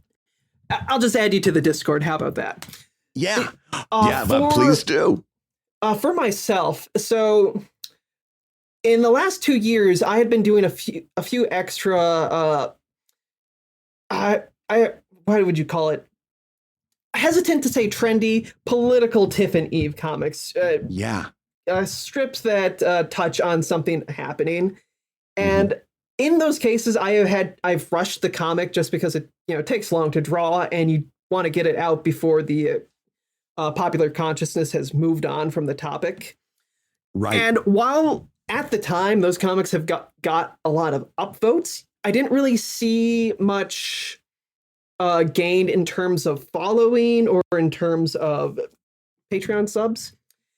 add you to the Discord. How about that? Yeah. But please do. For myself, so in the last 2 years, I had been doing a few extra. What would you call it? Hesitant to say trendy, political Tiff and Eve comics. Strips that touch on something happening. And in those cases, I've rushed the comic just because it takes long to draw and you want to get it out before the popular consciousness has moved on from the topic. Right. And while at the time those comics have got a lot of upvotes, I didn't really see much gained in terms of following or in terms of Patreon subs.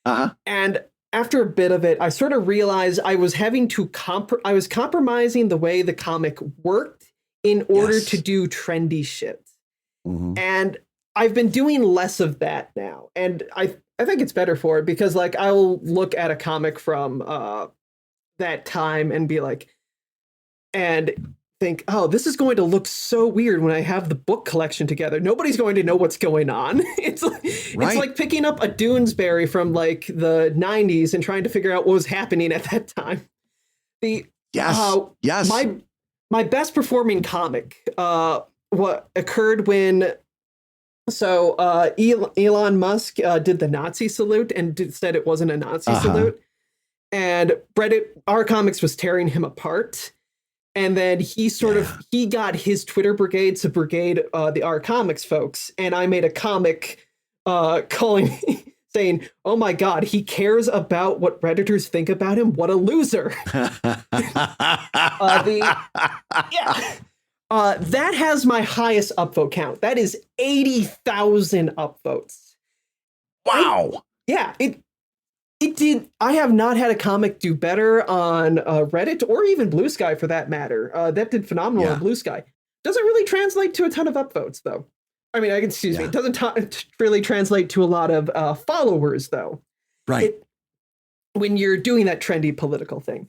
And after a bit of it, I sort of realized I was having to I was compromising the way the comic worked in order to do trendy shit. And I've been doing less of that now. And I think it's better for it because like I'll look at a comic from that time and be like, and think, oh, this is going to look so weird when I have the book collection together. Nobody's going to know what's going on. It's like picking up a Doonesbury from like the 90s and trying to figure out what was happening at that time. My best performing comic, what occurred when Elon Musk did the Nazi salute and said it wasn't a Nazi salute. And Reddit, our comics was tearing him apart. And then he he got his Twitter brigade to brigade the R Comics folks. And I made a comic saying, oh my God, he cares about what Redditors think about him. What a loser. That has my highest upvote count. That is 80,000 upvotes. Wow. It did. I have not had a comic do better on Reddit or even Blue Sky for that matter. That did phenomenal on Blue Sky. Doesn't really translate to a ton of upvotes though. I mean, excuse me, it doesn't really translate to a lot of followers, though. Right. When you're doing that trendy political thing.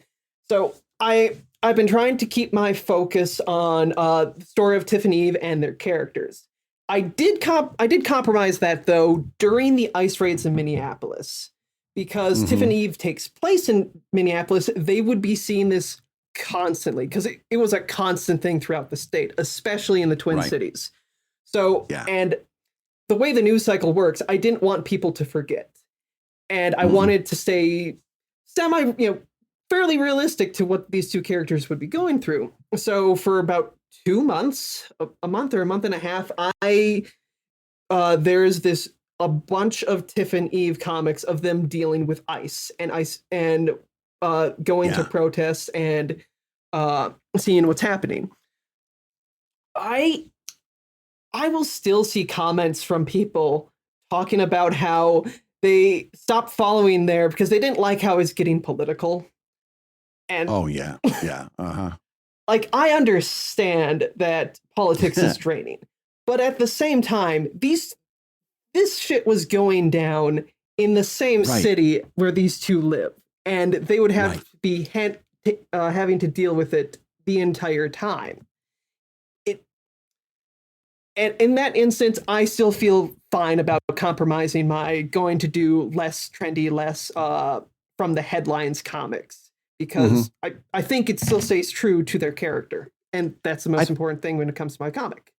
So I've been trying to keep my focus on the story of Tiff and Eve and their characters. I did compromise that, though, during the ice raids in Minneapolis, because Tiff and Eve takes place in Minneapolis. They would be seeing this constantly because it was a constant thing throughout the state, especially in the Twin Cities. So, and the way the news cycle works, I didn't want people to forget. And I wanted to stay fairly realistic to what these two characters would be going through. So for about 2 months, a month or a month and a half, there's a bunch of Tiff and Eve comics of them dealing with ice and going to protests and seeing what's happening. I will still see comments from people talking about how they stopped following there because they didn't like how it's getting political. And like, I understand that politics is draining, but at the same time, this shit was going down in the same city where these two live, and they would have to be having to deal with it the entire time. And in that instance, I still feel fine about compromising my going to do less trendy, less from the headlines comics, because I think it still stays true to their character. And that's the most important thing when it comes to my comic.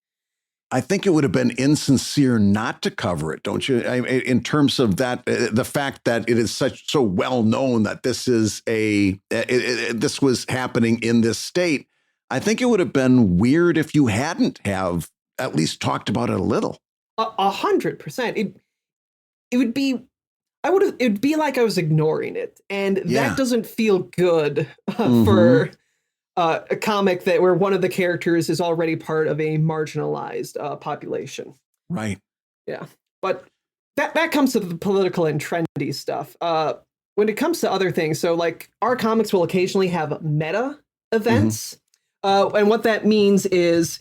I think it would have been insincere not to cover it, don't you? In terms of that, the fact that it is so well known that this is this was happening in this state. I think it would have been weird if you hadn't have at least talked about it a little. 100%. It would be like I was ignoring it, and that doesn't feel good for a comic where one of the characters is already part of a marginalized population. Right. Yeah, but that comes to the political and trendy stuff. When it comes to other things, so like our comics will occasionally have meta events, and what that means is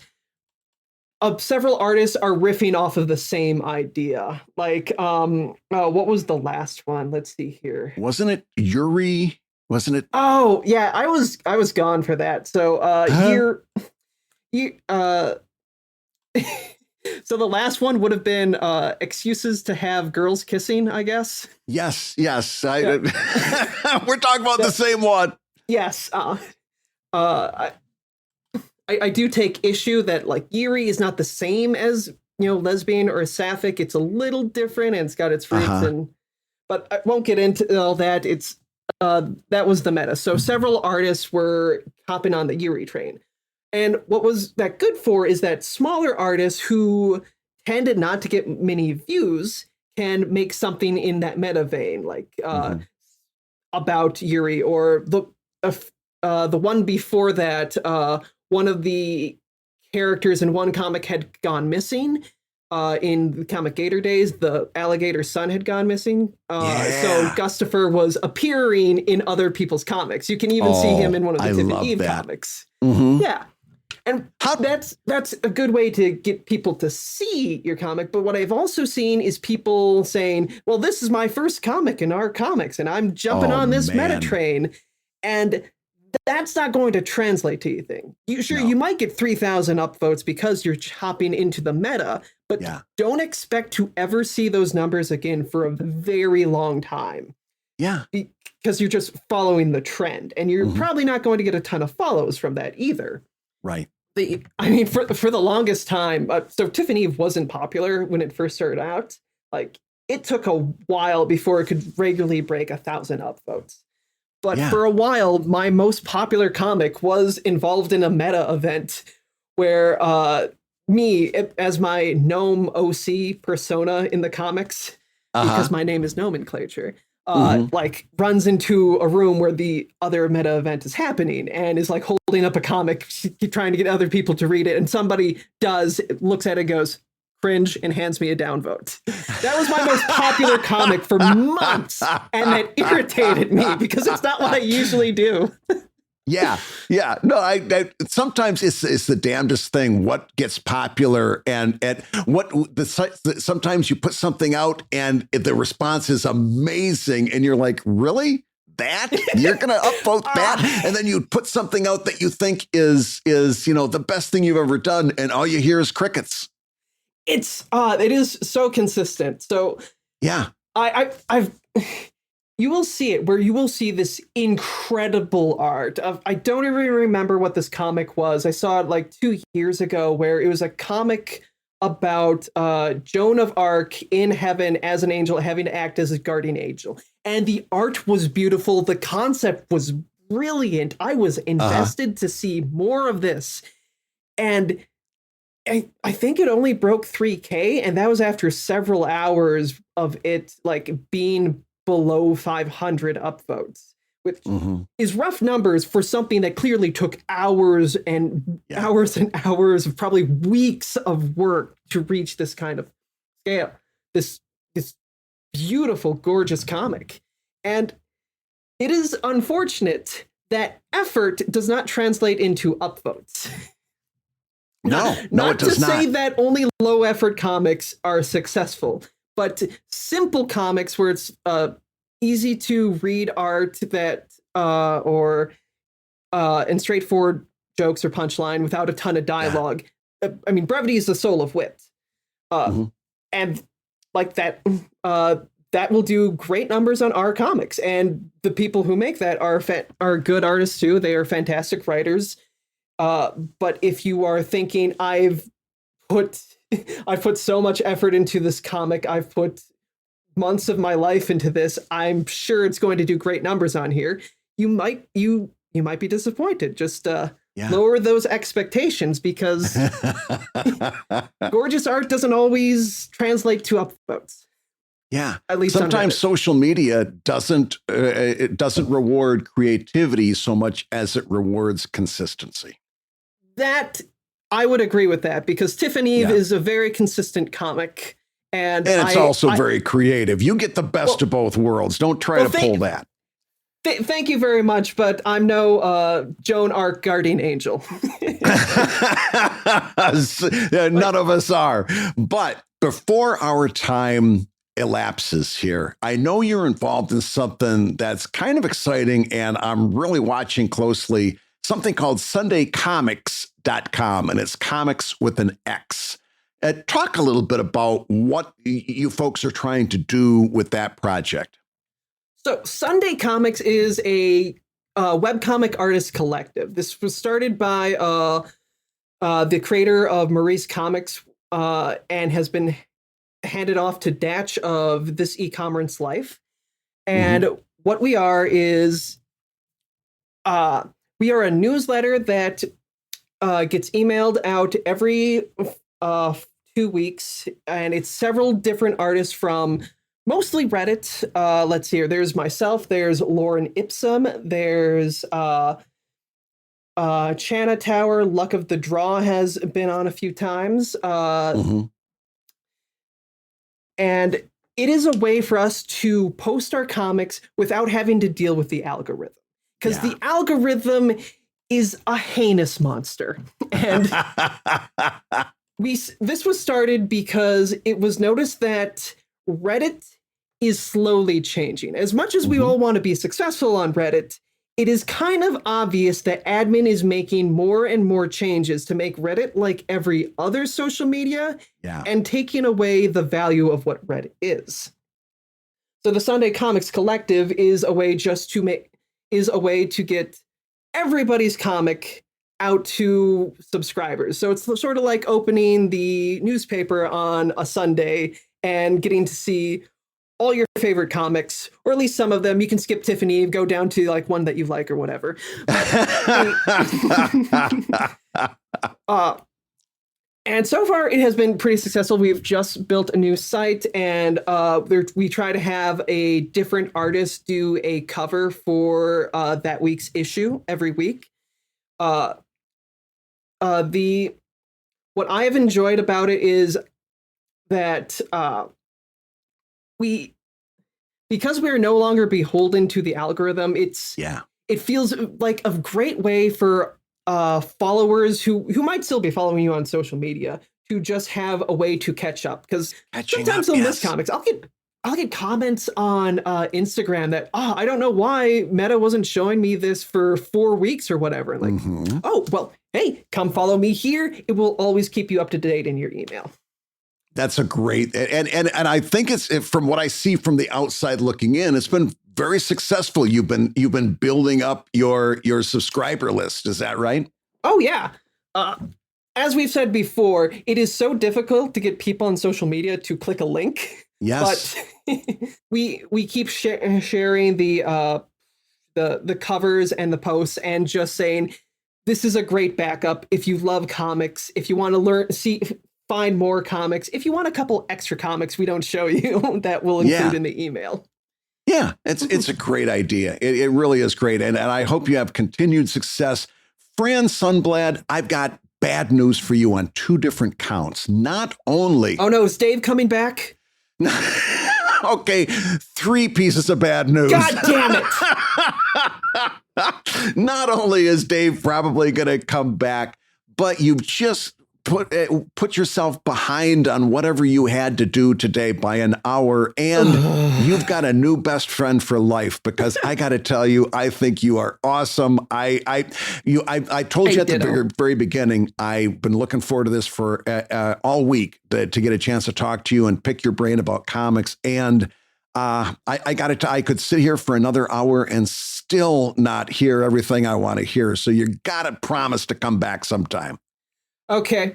several artists are riffing off of the same idea. Like, what was the last one? Let's see here. Wasn't it Yuri? Wasn't it? Oh, yeah, I was gone for that. So, so the last one would have been excuses to have girls kissing, I guess. Yes. We're talking about the same one. Yes. I do take issue that like Yuri is not the same as, lesbian or sapphic. It's a little different and it's got its roots but I won't get into all that. It's that was the meta. So several artists were hopping on the Yuri train. And what was that good for is that smaller artists who tended not to get many views can make something in that meta vein, like about Yuri, or the one before that, one of the characters in one comic had gone missing. In the Comic Gator days, the alligator's son had gone missing. So Gustafer was appearing in other people's comics. You can even see him in one of the Tiff and Eve comics. Yeah. And that's a good way to get people to see your comic. But what I've also seen is people saying, well, this is my first comic in our comics, and I'm jumping on this meta train. And that's not going to translate to anything. You might get 3,000 upvotes because you're hopping into the meta, but don't expect to ever see those numbers again for a very long time. Yeah. Because you're just following the trend, and you're probably not going to get a ton of follows from that either. Right. For the longest time, so Tiff and Eve wasn't popular when it first started out. Like, it took a while before it could regularly break 1,000 upvotes. But for a while, my most popular comic was involved in a meta event where me, as my gnome OC persona in the comics, because my name is nomenclature, like runs into a room where the other meta event is happening and is like holding up a comic, trying to get other people to read it. And somebody looks at it and goes, cringe, and hands me a downvote. That was my most popular comic for months, and that irritated me because it's not what I usually do. Yeah, yeah. No, I sometimes it's the damnedest thing what gets popular and sometimes you put something out and the response is amazing and you're like, really? That you're gonna upvote that, and then you put something out that you think is the best thing you've ever done, and all you hear is crickets. It is so consistent. So yeah, I've you will see it where you will see this incredible art of, I don't even remember what this comic was. I saw it like 2 years ago where it was a comic about Joan of Arc in heaven as an angel having to act as a guardian angel. And the art was beautiful. The concept was brilliant. I was invested to see more of this. And I think it only broke 3K, and that was after several hours of it like being below 500 upvotes, which is rough numbers for something that clearly took hours and hours and hours of probably weeks of work to reach this kind of scale. This beautiful, gorgeous comic. And it is unfortunate that effort does not translate into upvotes. No, not it does to say that only low effort comics are successful, but simple comics where it's easy to read art that and straightforward jokes or punchline without a ton of dialogue. I mean, brevity is the soul of wit, and like that. That will do great numbers on our comics, and the people who make that are good artists too. They are fantastic writers. But if you are thinking, I've put so much effort into this comic, I've put months of my life into this, I'm sure it's going to do great numbers on here. You might be disappointed. Just lower those expectations, because gorgeous art doesn't always translate to upvotes. Yeah, at least sometimes social media doesn't reward creativity so much as it rewards consistency. That I would agree with that, because Tiff and Eve is a very consistent comic, and it's also very creative. You get the best of both worlds. Don't try to pull that. Thank you very much, but I'm no Joan Arc guardian angel. None of us are. But before our time elapses here, I know you're involved in something that's kind of exciting, and I'm really watching closely, something called SundayComics.com, and it's comics with an X. Talk a little bit about what you folks are trying to do with that project. So Sunday Comics is a webcomic artist collective. This was started by the creator of Maurice Comics and has been handed off to Datch of This E-Commerce Life. And what we are is we are a newsletter that gets emailed out every 2 weeks, and it's several different artists from mostly Reddit. Let's see here. There's myself. There's Lauren Ipsum. There's Chana Tower. Luck of the Draw has been on a few times. And it is a way for us to post our comics without having to deal with the algorithm. Because the algorithm is a heinous monster. And this was started because it was noticed that Reddit is slowly changing. As much as we all want to be successful on Reddit, it is kind of obvious that admin is making more and more changes to make Reddit like every other social media and taking away the value of what Reddit is. So the Sunday Comics Collective is a way to get everybody's comic out to subscribers. So it's sort of like opening the newspaper on a Sunday and getting to see all your favorite comics, or at least some of them. You can skip Tiff and Eve, go down to like one that you like or whatever. And so far it has been pretty successful. We've just built a new site, and we try to have a different artist do a cover for that week's issue every week. What I have enjoyed about it is that because we are no longer beholden to the algorithm, it's it feels like a great way for followers who might still be following you on social media to just have a way to catch up, because sometimes they'll miss comics. I'll get comments on Instagram that, I don't know why Meta wasn't showing me this for 4 weeks or whatever. And like, oh, well, hey, come follow me here. It will always keep you up to date in your email. That's a great, and I think it's, from what I see from the outside looking in, it's been very successful. You've been building up your subscriber list. Is that right? Oh yeah. As we've said before, it is so difficult to get people on social media to click a link. Yes. But we keep sharing the covers and the posts and just saying, this is a great backup. If you love comics, if you want to find more comics, if you want a couple extra comics we don't show you, that we'll include in the email. Yeah, it's a great idea. It really is great. And I hope you have continued success. Fran Sundblad, I've got bad news for you on 2 different counts. Not only... Oh no, is Dave coming back? Okay, 3 pieces of bad news. God damn it. Not only is Dave probably going to come back, but you've just put yourself behind on whatever you had to do today by an hour, and you've got a new best friend for life, because I got to tell you, I think you are awesome. I told you at the very beginning, I've been looking forward to this for all week to get a chance to talk to you and pick your brain about comics. And I could sit here for another hour and still not hear everything I want to hear. So you got to promise to come back sometime. Okay,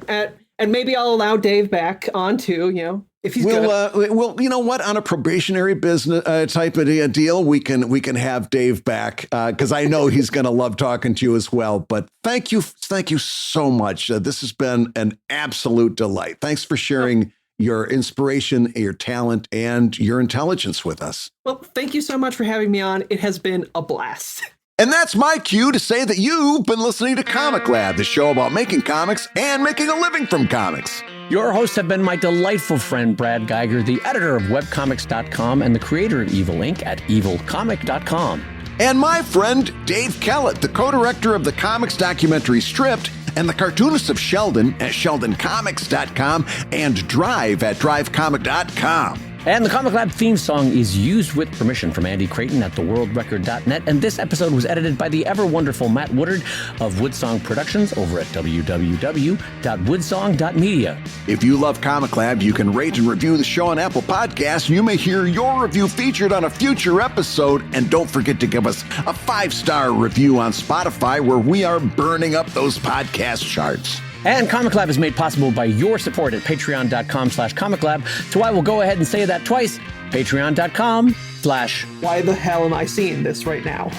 and maybe I'll allow Dave back on too. If he's good. Well, you know what? On a probationary business type of a deal, we can have Dave back, because I know he's going to love talking to you as well. But thank you so much. This has been an absolute delight. Thanks for sharing your inspiration, your talent, and your intelligence with us. Well, thank you so much for having me on. It has been a blast. And that's my cue to say that you've been listening to Comic Lab, the show about making comics and making a living from comics. Your hosts have been my delightful friend, Brad Geiger, the editor of webcomics.com and the creator of Evil Inc. at evilcomic.com. And my friend, Dave Kellett, the co-director of the comics documentary Stripped and the cartoonist of Sheldon at sheldoncomics.com and Drive at drivecomic.com. And the Comic Lab theme song is used with permission from Andy Creighton at theworldrecord.net. And this episode was edited by the ever-wonderful Matt Woodard of Woodsong Productions over at www.woodsong.media. If you love Comic Lab, you can rate and review the show on Apple Podcasts. You may hear your review featured on a future episode. And don't forget to give us a 5-star review on Spotify, where we are burning up those podcast charts. And Comic Lab is made possible by your support at patreon.com/comiclab. So I will go ahead and say that twice. Patreon.com/ Why the hell am I seeing this right now?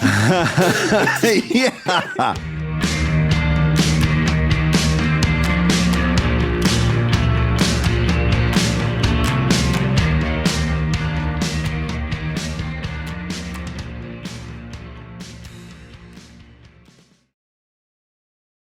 Yeah.